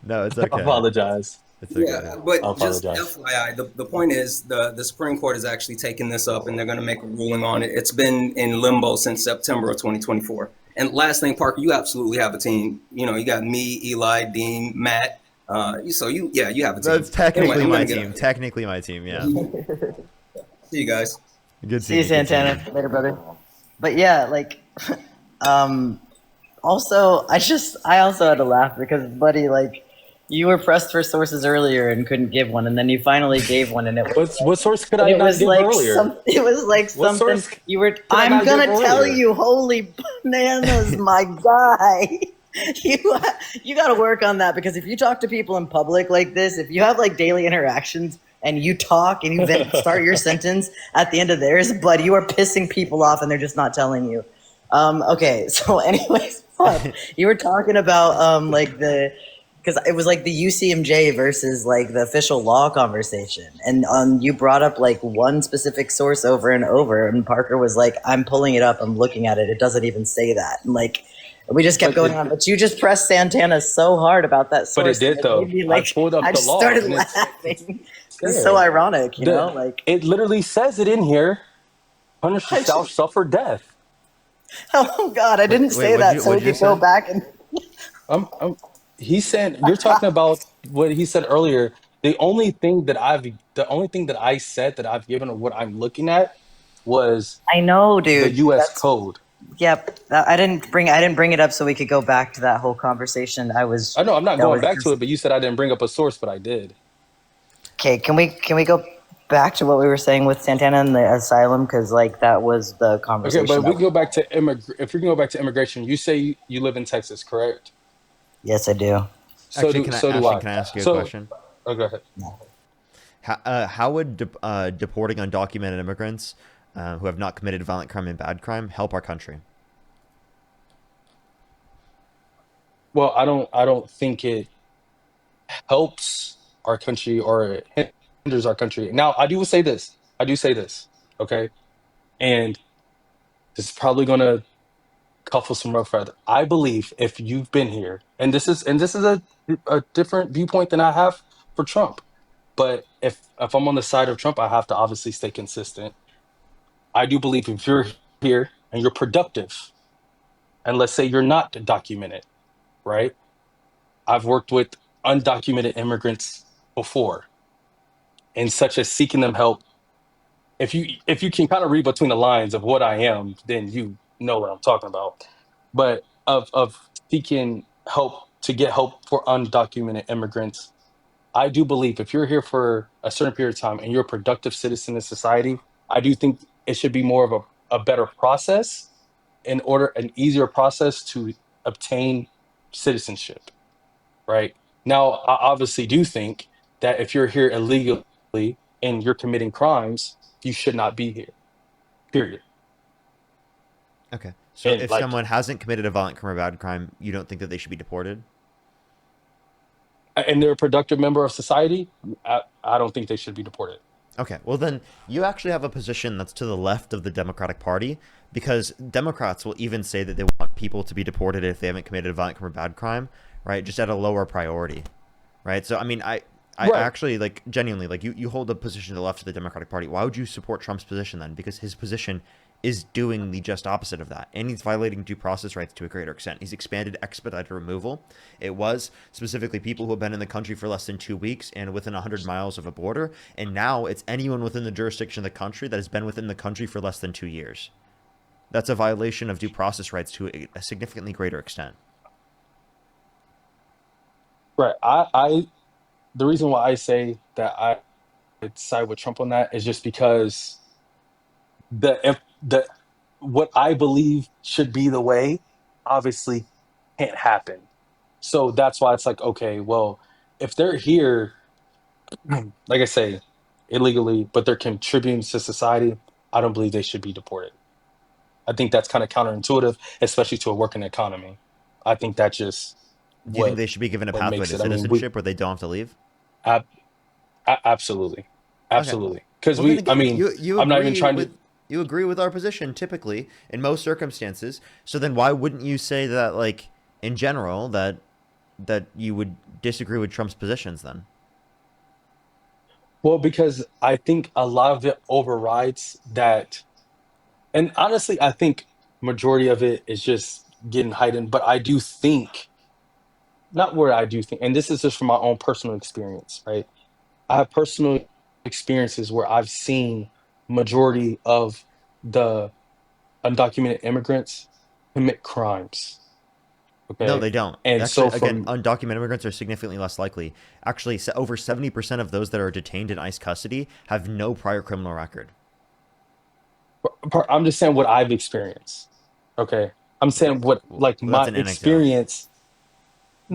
No, it's I okay. apologize. It's okay. Yeah, I but just apologize. FYI, the point is the Supreme Court is actually taking this up and they're going to make a ruling on it. It's been in limbo since September of 2024. And last thing, Parker, you absolutely have a team. You know, you got me, Eli, Dean, Matt. So you have a team. That's technically Anyway, I'm my gonna get team. out of Technically my team. Yeah. here. See you guys. Good See you, seeing you. Good seeing Santana. Later, brother. But yeah, like, also, I also had to laugh because, buddy, like, you were pressed for sources earlier and couldn't give one, and then you finally gave one, and it was What source could I it not was give like earlier? it was like What something source you were. could I I'm not gonna give tell earlier? you, holy bananas, my guy. You you got to work on that because if you talk to people in public like this, if you have like daily interactions and you talk and you then start your sentence at the end of theirs, but you are pissing people off and they're just not telling you. Okay, so anyways, fuck. You were talking about like because it was like the UCMJ versus like the official law conversation, and you brought up like one specific source over and over, and Parker was like, "I'm pulling it up, I'm looking at it. It doesn't even say that." And like we just kept But going on, but you just pressed Santana so hard about that but it source, and did it made though. me I like pulled up I the just law, started and it's laughing. It's so there. ironic, you know, like It literally says it in here. Punished I shall just, suffer death. oh God, I didn't Wait, say that, so we what'd you could go say? back and He's saying you're talking about what he said earlier. The only thing that I said that I've given or what I'm looking at was I know, the dude. U.S. That's code. yep. I didn't bring it up so we could go back to that whole conversation. I know I'm not That going was back to just it, but you said I didn't bring up a source, but I did. okay. Can we go back to what we were saying with Santana and the asylum? Because like that was the Okay, but conversation if that we was. go back to if we can go back to immigration, you say you live in Texas, correct? Yes, I do. Actually, So do Ashton, I. can I ask you a So question? go ahead. How would deporting undocumented immigrants who have not committed violent crime and bad crime help our country? Well, I don't think it helps our country or it hinders our country. Now, I do say this. I do say this. Okay, and this is probably going to couple some rough weather. I believe if you've been here, and this is a different viewpoint than I have for Trump. But if I'm on the side of Trump, I have to obviously stay consistent. I do believe if you're here and you're productive, and let's say you're not documented, right? I've worked with undocumented immigrants before, and such as seeking them help. If you can kind of read between the lines of what I am, then you know what I'm talking about. But of seeking help to get help for undocumented immigrants, I do believe if you're here for a certain period of time and you're a productive citizen in society, I do think it should be more of a better process an easier process to obtain citizenship, right? Now, I obviously do think that if you're here illegally and you're committing crimes, you should not be here. Period. Okay. So And if like, someone hasn't committed a violent crime or bad crime, you don't think that they should be deported? and they're a productive member of society, I don't think they should be deported. Okay, well then you actually have a position that's to the left of the Democratic Party because Democrats will even say that they want people to be deported if they haven't committed a violent crime or bad crime, right? Just at a lower priority, right? So I mean, I Right. actually like genuinely like you hold a position to the left of the Democratic Party. Why would you support Trump's position then? Because his position is doing the just opposite of that, and he's violating due process rights to a greater extent. He's expanded expedited removal. It was specifically people who have been in the country for less than 2 weeks and within 100 miles of a border, and now it's anyone within the jurisdiction of the country that has been within the country for less than 2 years. That's a violation of due process rights to a significantly greater extent. Right. The reason why I say that I side with Trump on that is just because if the what I believe should be the way obviously can't happen. So that's why it's like, okay, well, if they're here, like I say, illegally, but they're contributing to society, I don't believe they should be deported. I think that's kind of counterintuitive, especially to a working economy. I think that's just Do you think what they should be given a what pathway makes to it. I mean, we citizenship where they don't have to leave? ab- absolutely, Okay, well, absolutely, because well then I again, mean, you I'm not even agree trying to. with our position typically in most circumstances. So then why wouldn't you say that like in general that you would disagree with Trump's positions then? Well, because I think a lot of it overrides that, and honestly, I think majority of it is just getting heightened. But I do think, not where I do think, and this is just from my own personal experience, right? I have personal experiences where I've seen majority of the undocumented immigrants commit crimes. No, Okay, they don't. and Actually, so again, from undocumented immigrants are significantly less likely. Actually, over 70% of those that are detained in ICE custody have no prior criminal record. I'm just saying what I've experienced. Okay, I'm saying what Well, like that's my an anecdote. experience.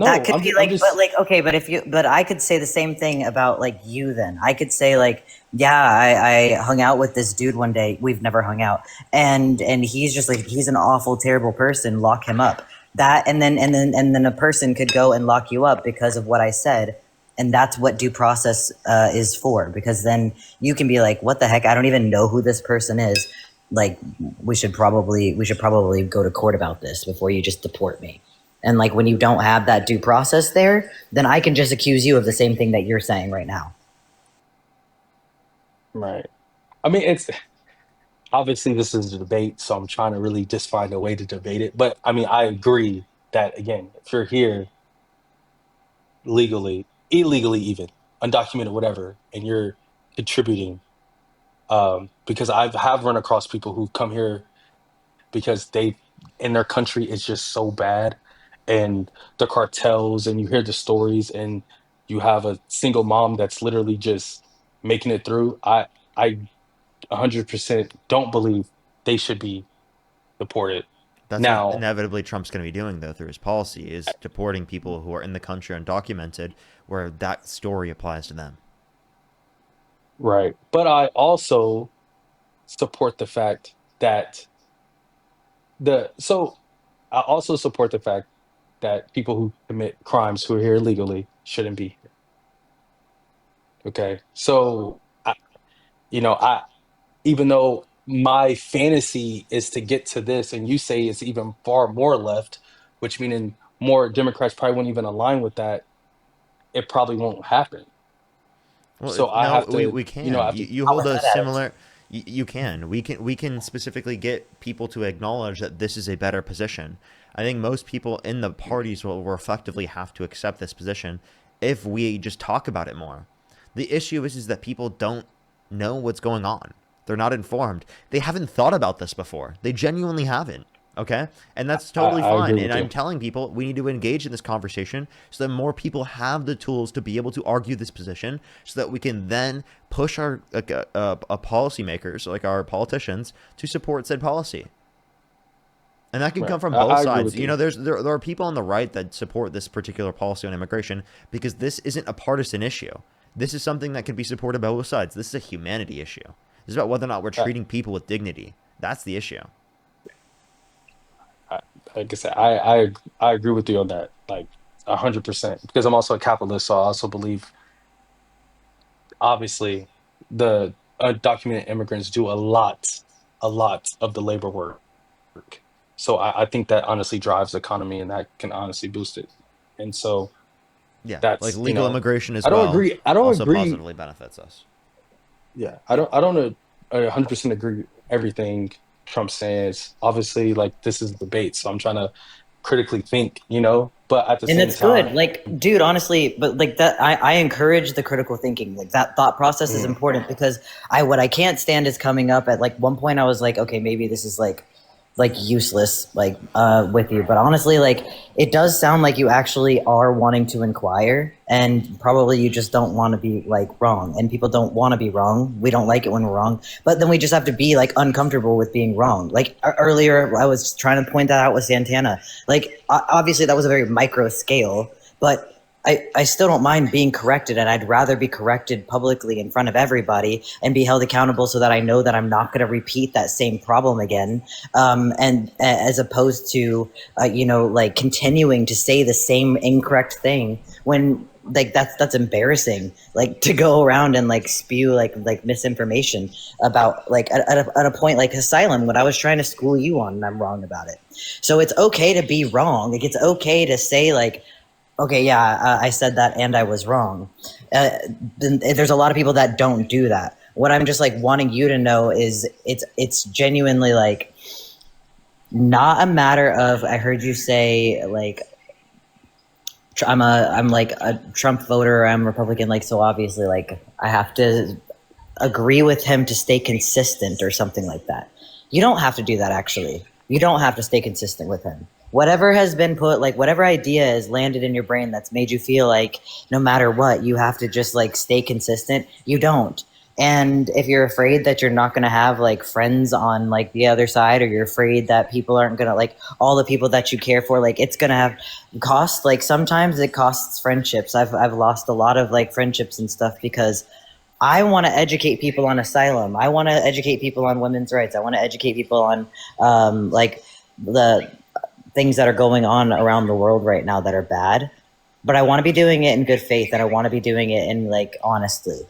That No, could be I'm like, but just like, okay, but if you, but I could say the same thing about like you then. I could say like, yeah, I hung out with this dude one day. We've never hung out. And he's just like, he's an awful, terrible person. Lock him up. that, and then a person could go and lock you up because of what I said, and that's what due process is for. Because then you can be like, "What the heck? I don't even know who this person is." Like, we should probably go to court about this before you just deport me. And like, when you don't have that due process there, then I can just accuse you of the same thing that you're saying right now. Right. I mean, it's obviously this is a debate, so I'm trying to really just find a way to debate it. But I mean, I agree that again, if you're here legally, illegally, even undocumented, whatever, and you're contributing, because I have run across people who come here because they in their country is just so bad, and the cartels, and you hear the stories, and you have a single mom that's literally just making it through. I 100% don't believe they should be deported. That's what Now, inevitably Trump's going to be doing, though, through his policy, is deporting people who are in the country undocumented, where that story applies to them. right. But I also support the fact that I also support the fact that people who commit crimes who are here illegally shouldn't be here. Okay. So I even though my fantasy is to get to this, and you say it's even far more left, which meaning more Democrats probably won't even align with that, it probably won't happen. Well, So I no, have to, we I can. have to. You How hold was a that attitude? similar. You can. We can specifically get people to acknowledge that this is a better position. I think most people in the parties will effectively have to accept this position if we just talk about it more. The issue is that people don't know what's going on. They're not informed. They haven't thought about this before. They genuinely haven't. Okay? And that's totally I fine. agree And with I'm you. telling people we need to engage in this conversation so that more people have the tools to be able to argue this position so that we can then push our policymakers, like our politicians, to support said policy. And that can come Right. from both I agree sides. with You know, you. there are people on the right that support this particular policy on immigration because this isn't a partisan issue. This is something that can be supported by both sides. This is a humanity issue. This is about whether or not we're I, treating people with dignity. That's the issue. I, like I said, I agree with you on that, like 100%. Because I'm also a capitalist, so I also believe, obviously, the undocumented immigrants do a lot of the labor work. So I think that honestly drives the economy, and that can honestly boost it. And so Yeah, like that's, legal immigration as I don't well agree. I don't also agree. positively benefits us. Yeah, I don't 100% agree with everything Trump says. Obviously, like this is a debate, so I'm trying to critically think, but at the And same it's good. time, Like, dude, honestly, but like that, I encourage the critical thinking. Like, that thought process is mm, important because what I can't stand is coming up at like one point I was like, okay, maybe this is like useless, like with you. But honestly, like, it does sound like you actually are wanting to inquire, and probably you just don't want to be like wrong. And people don't want to be wrong. We don't like it when we're wrong. But then we just have to be like uncomfortable with being wrong. Like earlier, I was trying to point that out with Santana. Like, obviously, that was a very micro scale, but I still don't mind being corrected, and I'd rather be corrected publicly in front of everybody and be held accountable so that I know that I'm not going to repeat that same problem again. And as opposed to, like continuing to say the same incorrect thing when like that's embarrassing, like to go around and like spew like misinformation about like at a point like asylum when I was trying to school you on and I'm wrong about it. So it's okay to be wrong. Like, it's okay to say like, okay, yeah, I said that and I was wrong. Uh, there's a lot of people that don't do that. What I'm just like wanting you to know is it's genuinely like not a matter of, I heard you say like I'm like a Trump voter, I'm Republican, like, so obviously like I have to agree with him to stay consistent or something like that. You don't have to do that, actually. You don't have to stay consistent with him. Whatever has been put, like whatever idea has landed in your brain that's made you feel like no matter what, you have to just like stay consistent, you don't. And if you're afraid that you're not going to have like friends on like the other side, or you're afraid that people aren't going to like all the people that you care for, like it's going to have cost, like sometimes it costs friendships. I've lost a lot of like friendships and stuff because I want to educate people on asylum. I want to educate people on women's rights. I want to educate people on like the things that are going on around the world right now that are bad, but I want to be doing it in good faith and I want to be doing it in like honestly.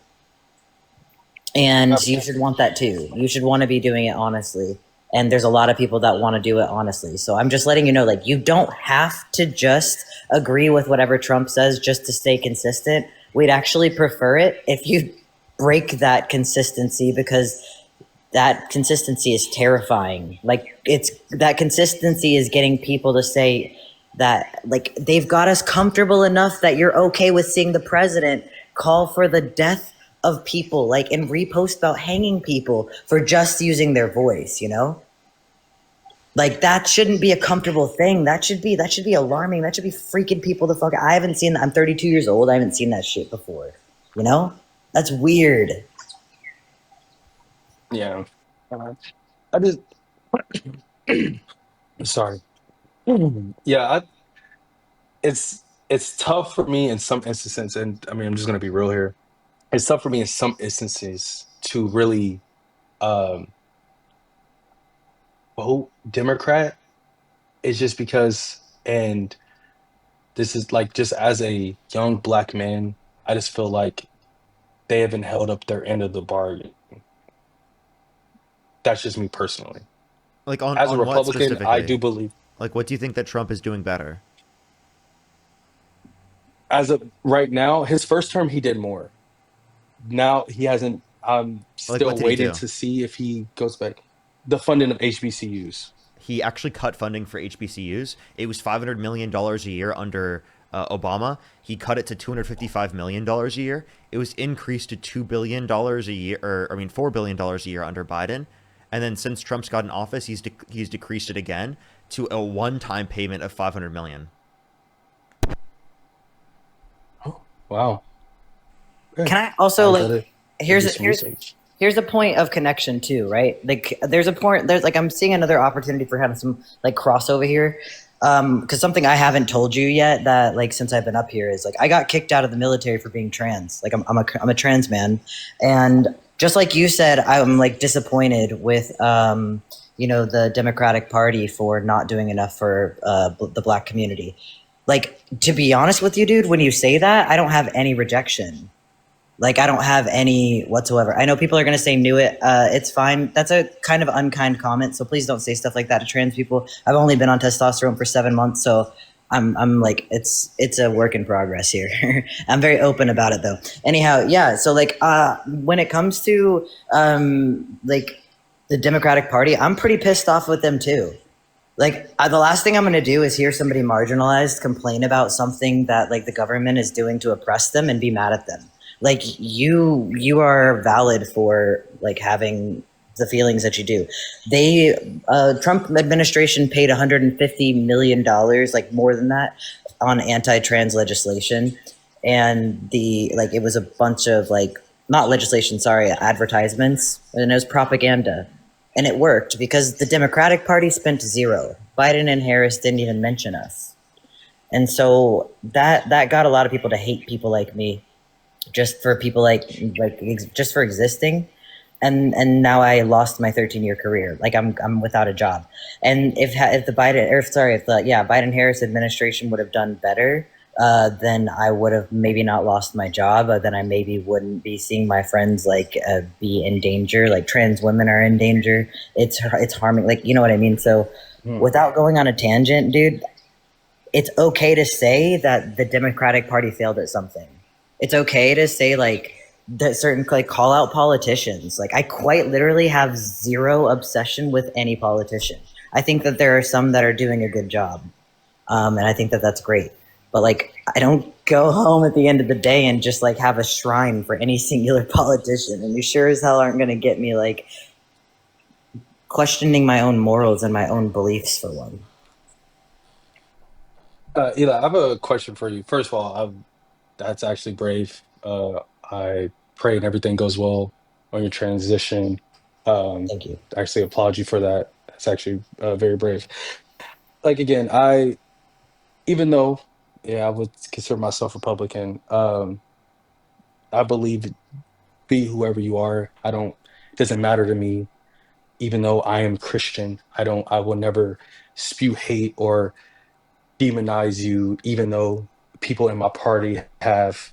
And you should want that too. You should want to be doing it honestly. And there's a lot of people that want to do it honestly. So I'm just letting you know, like, you don't have to just agree with whatever Trump says just to stay consistent. We'd actually prefer it if you break that consistency, because that consistency is terrifying. Like, it's that consistency is getting people to say that, like, they've got us comfortable enough that you're okay with seeing the president call for the death of people, like, and repost about hanging people for just using their voice, you know? Like, that shouldn't be a comfortable thing. That should be alarming. That should be freaking people the fuck. I haven't seen, I'm 32 years old. I haven't seen that shit before. You know? That's weird. Yeah. I just sorry. Yeah, it's tough for me in some instances, and I mean I'm just gonna be real here. It's tough for me in some instances to really um vote Democrat. It's just because, and this is like just as a young black man, I just feel like they haven't held up their end of the bargain. That's just me personally. Like As a on what Republican, I specifically? do believe, Like what do you think that Trump is doing better? as of right now, his first term he did more. Now he hasn't. I'm Like what still did he waiting do? to see if he goes back. The funding of HBCUs. He actually cut funding for HBCUs. It was $500 million a year under Obama. He cut it to $255 million a year. It was increased to $2 billion a year, or I mean $4 billion a year under Biden. And then since Trump's got in office, he's decreased it again to a one-time payment of $500 million. Oh, wow. Okay. Can I also, I like, gotta here's do some here's research. here's a point of connection too, right? Like, there's a point, there's like, I'm seeing another opportunity for having some like crossover here. Because something I haven't told you yet, that like since I've been up here, is like I got kicked out of the military for being trans. Like, I'm a trans man, and just like you said, I'm like disappointed with the Democratic Party for not doing enough for the black community. Like, to be honest with you, dude, when you say that, I don't have any rejection. Like, I don't have any whatsoever. I know people are gonna say knew it. It's fine. That's a kind of unkind comment. So please don't say stuff like that to trans people. I've only been on testosterone for 7 months, so I'm like, it's a work in progress here. I'm very open about it though. Anyhow, yeah. So like, when it comes to like the Democratic Party, I'm pretty pissed off with them too. Like, the last thing I'm going to do is hear somebody marginalized complain about something that like the government is doing to oppress them and be mad at them. Like, you are valid for like having the feelings that you do. They Trump administration paid 150 million dollars, like more than that, on anti-trans legislation, and the like it was a bunch of like, not legislation, sorry, advertisements, and it was propaganda. And it worked because the Democratic Party spent zero. Biden and Harris didn't even mention us. And so that got a lot of people to hate people like me, just for people just for existing. And now I lost my 13-year career. Like, I'm without a job. And if the Biden, or sorry, if the Biden Harris administration would have done better, then I would have maybe not lost my job. Then I maybe wouldn't be seeing my friends like be in danger. Like, trans women are in danger. It's harming. Like, you know what I mean. So, Hmm. without going on a tangent, dude, it's okay to say that the Democratic Party failed at something. It's okay to say like that certain, like, call out politicians. Like, I quite literally have zero obsession with any politician. I think that there are some that are doing a good job, and I think that that's great. But like, I don't go home at the end of the day and just like have a shrine for any singular politician. And you sure as hell aren't going to get me like questioning my own morals and my own beliefs for one. Eli, I have a question for you. First of all, that's actually brave. I pray and everything goes well on your transition. Um, Thank you. I actually applaud you for that. That's actually very brave. Like again, I even though yeah, I would consider myself Republican. I believe be whoever you are. I don't. It doesn't matter to me even though I am Christian, I will never spew hate or demonize you, even though people in my party have.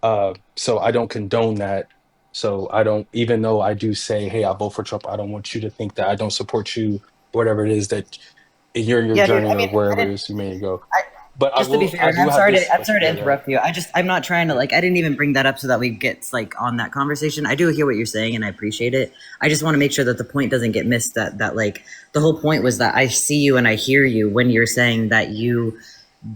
So I don't condone that. So I don't, even though I do say, hey, I vote for Trump, I don't want you to think that I don't support you, whatever it is that you're in your Yeah, dude. journey I or mean, I wherever it didn't. is you may go. I, But just to be fair, I and do have this I'm sorry question. to Yeah, go ahead. interrupt you. I'm not trying to like. I didn't even bring that up so that we get like on that conversation. I do hear what you're saying, and I appreciate it. I just want to make sure that the point doesn't get missed. That like the whole point was that I see you and I hear you when you're saying that you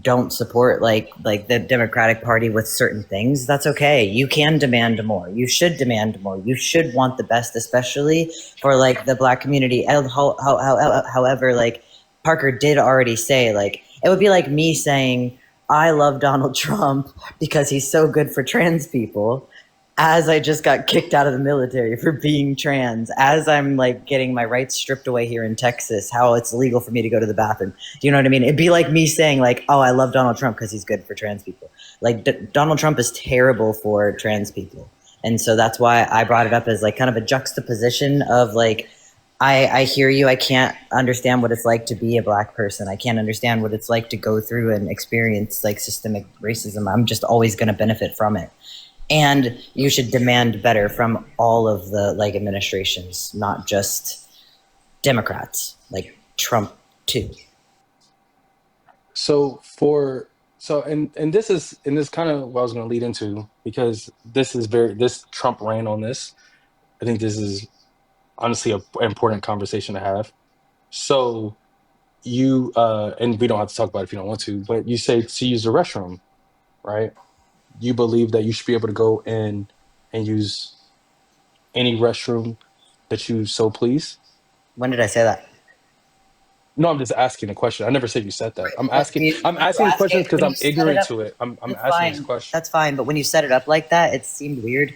don't support like the Democratic Party with certain things. That's okay. You can demand more. You should demand more. You should want the best, especially for like the Black community. However, like Parker did already say, like it would be like me saying I love Donald Trump because he's so good for trans people, as I just got kicked out of the military for being trans, as I'm like getting my rights stripped away here in Texas, how it's illegal for me to go to the bathroom. Do you know what I mean? It'd be like me saying like, oh, I love Donald Trump because he's good for trans people. Like Donald Trump is terrible for trans people. And so that's why I brought it up as like kind of a juxtaposition of like, I hear you. I can't understand what it's like to be a Black person. I can't understand what it's like to go through and experience like systemic racism. I'm just always going to benefit from it. And you should demand better from all of the like administrations, not just Democrats, like Trump too. And this kind of what I was going to lead into, because this Trump ran on this. I think this is honestly an important conversation to have. So you and we don't have to talk about it if you don't want to, but you say to use the restroom, right? You believe that you should be able to go in and use any restroom that you so please. When did I say that? No, I'm just asking a question. I never said you said that. But I'm when you asking ask questions it, because when you I'm set it ignorant up, to it. I'm that's asking this fine. question. That's fine. But when you set it up like that, it seemed weird.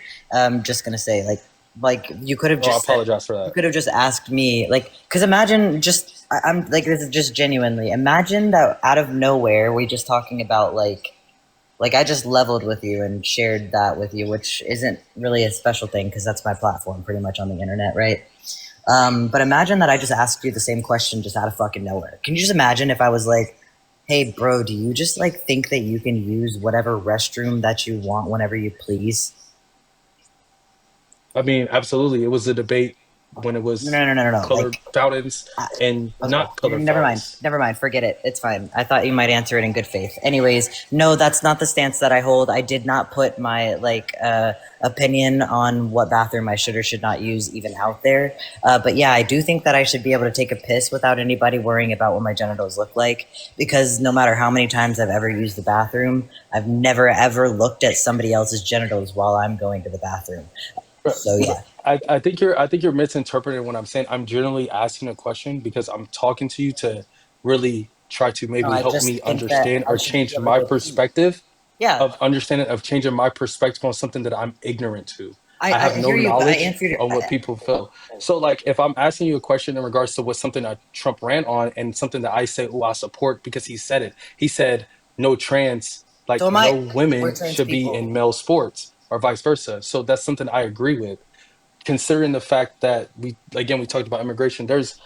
Just gonna say like you could have Oh, I just said, apologize for you that. could have just asked me like, because imagine just I'm like, this is just genuinely imagine that out of nowhere we just talking about like I just leveled with you and shared that with you, which isn't really a special thing because that's my platform pretty much on the internet, right? But imagine that I just asked you the same question just out of fucking nowhere. Can you just imagine if I was like, hey, bro, do you just like think that you can use whatever restroom that you want whenever you please? I mean, absolutely. It was a debate when it No, was no, no, no, no, no. colored fountains I, and okay, not colored never mind. fountains. Never mind. Forget it. It's fine. I thought you might answer it in good faith. Anyways, no, that's not the stance that I hold. I did not put my opinion on what bathroom I should or should not use even out there. But yeah, I do think that I should be able to take a piss without anybody worrying about what my genitals look like. Because no matter how many times I've ever used the bathroom, I've never ever looked at somebody else's genitals while I'm going to the bathroom. So yeah. I think you're misinterpreting what I'm saying. I'm generally asking a question because I'm talking to you to really try to No, maybe I help just me think that understand I or should be change able to my go pee. perspective Yeah, of understanding of changing my perspective on something that I'm ignorant to. I I have no hear you, but I knowledge answered. on what people feel. So like if I'm asking you a question in regards to what something that Trump ran on and something that I say, oh, I support because he said it. He said no trans, So like am no I. We're women trans should be people. in male sports or vice versa. So that's something I agree with. Considering the fact that we talked about immigration, there's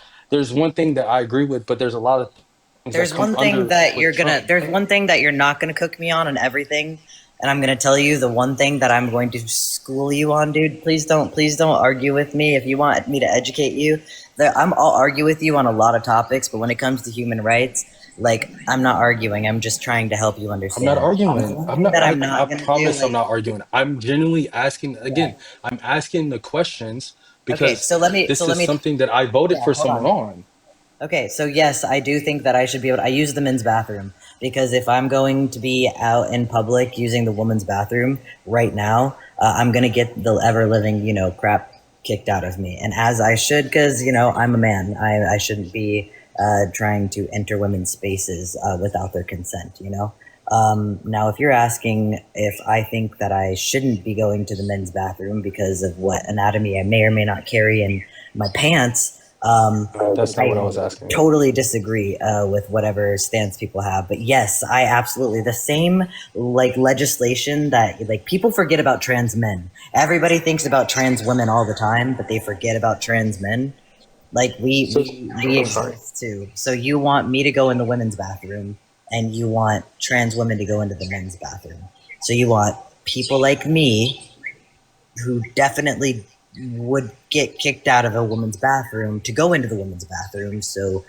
one thing that I agree with, but there's a lot of things that There's come one thing under that with you're Trump. gonna. There's one thing that you're not gonna cook me on everything, and I'm gonna tell you the one thing that I'm going to school you on, dude. Please don't argue with me. If you want me to educate you, I'll argue with you on a lot of topics, but when it comes to human rights, like I'm not arguing. I'm just trying to help you I'm not understand. The arguing. one I'm thing not. that I'm I not gonna do, promise I'm like, not arguing. I'm genuinely asking again. I'm asking the questions okay, because so this let is me. something that I voted Yeah, for hold someone on. on. Okay, so yes, I do think that I should be able to. I use the men's bathroom because if I'm going to be out in public using the woman's bathroom right now, I'm going to get the ever living, crap kicked out of me. And as I should, because, I'm a man. I shouldn't be trying to enter women's spaces without their consent. Now, if you're asking if I think that I shouldn't be going to the men's bathroom because of what anatomy I may or may not carry in my pants, That's not what I I was asking. totally disagree with whatever stance people have. But yes, I absolutely the same like legislation that like people forget about trans men. Everybody thinks about trans women all the time, but they forget about trans men. Like So we I'm sorry. exist too. So you want me to go in the women's bathroom, and you want trans women to go into the men's bathroom. So you want people like me who definitely would get kicked out of a woman's bathroom to go into the women's bathroom. So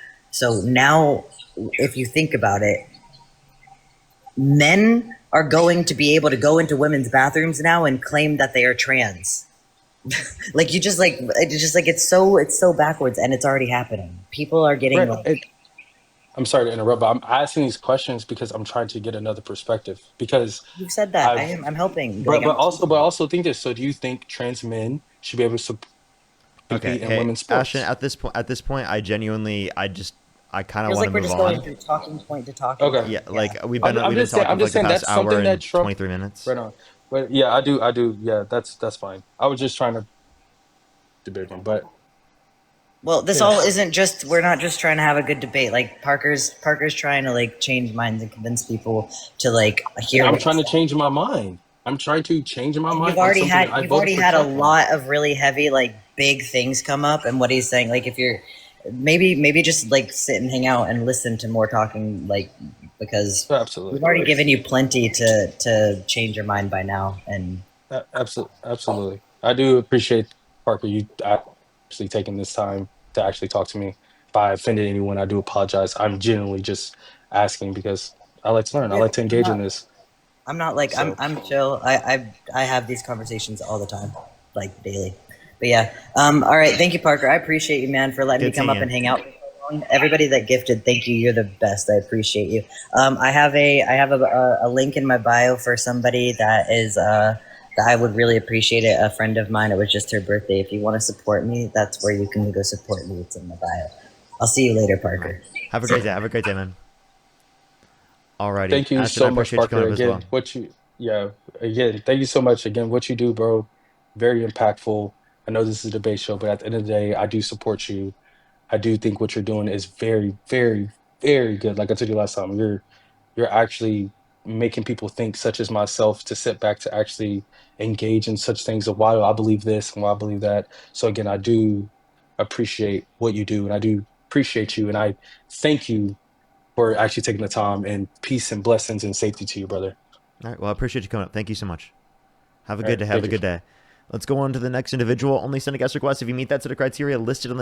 now, if you think about it, men are going to be able to go into women's bathrooms now and claim that they are trans. Like you just like it's just like it's so backwards, and it's already happening. People are getting Right. like, I'm sorry to interrupt, but I'm asking these questions because I'm trying to get another perspective. Because you've said that. I've, I'm helping. Like I'm but I teaching. also think this. So, do you think trans men should be able to Okay, compete in hey women's Ashton, sports? at this point, I genuinely, I kind of Feels want to like we're move just going on. from talking point to talking Okay. point. Yeah, Yeah. like I'm we've been just saying. talking I'm for just like the saying past that's hour something that and Trump. 23 minutes. Right on. But yeah, I do. I do. Yeah, that's fine. I was just trying to debate them, but Well, this yeah. all isn't just. We're not just trying to have a good debate. Like Parker's trying to like change minds and convince people to like And hear I'm what he's trying to saying. change my mind. I'm trying to change my And mind on something that I you've voted already for had a Trump on. lot of really heavy like big things come up, and what he's saying, like if you're maybe just like sit and hang out and listen to more talking, like because we've Absolutely. already given you plenty to change your mind by now. And Absolutely. Absolutely. I do appreciate Parker you actually taking this time to actually talk to me. If I offended anyone, I do apologize. I'm genuinely just asking because I like to learn. I yeah, like to engage in this. I'm not like So I'm chill. I have these conversations all the time, like daily. But yeah, all right. Thank you, Parker. I appreciate you, man, for letting me Good come seeing up you. and hang out. Everybody that gifted, thank you. You're the best. I appreciate you. I have a link in my bio for somebody that is that I would really appreciate it. A friend of mine. It was just her birthday. If you want to support me, that's where you can go support me. It's in my bio. I'll see you later, All right. Parker. Have a great day. Have a great day, man. Alrighty, thank you Ashton, I so much, appreciate you coming Parker. up as well. Again, yeah, again, thank you so much. Again, what you do, bro, very impactful. I know this is a debate show, but at the end of the day, I do support you. I do think what you're doing is very, very, very good. Like I told you last time, you're actually making people think, such as myself, to sit back to actually engage in such things of why do I believe this and why I believe that. So again, I do appreciate what you do, and I do appreciate you, and I thank you for actually taking the time. And peace and blessings and safety to you, brother. All right, well, I appreciate you coming up. Thank you so much. Have a All good right, day. Have thank a you. good day. Let's go on to the next individual. Only send a guest request if you meet that set of criteria listed on the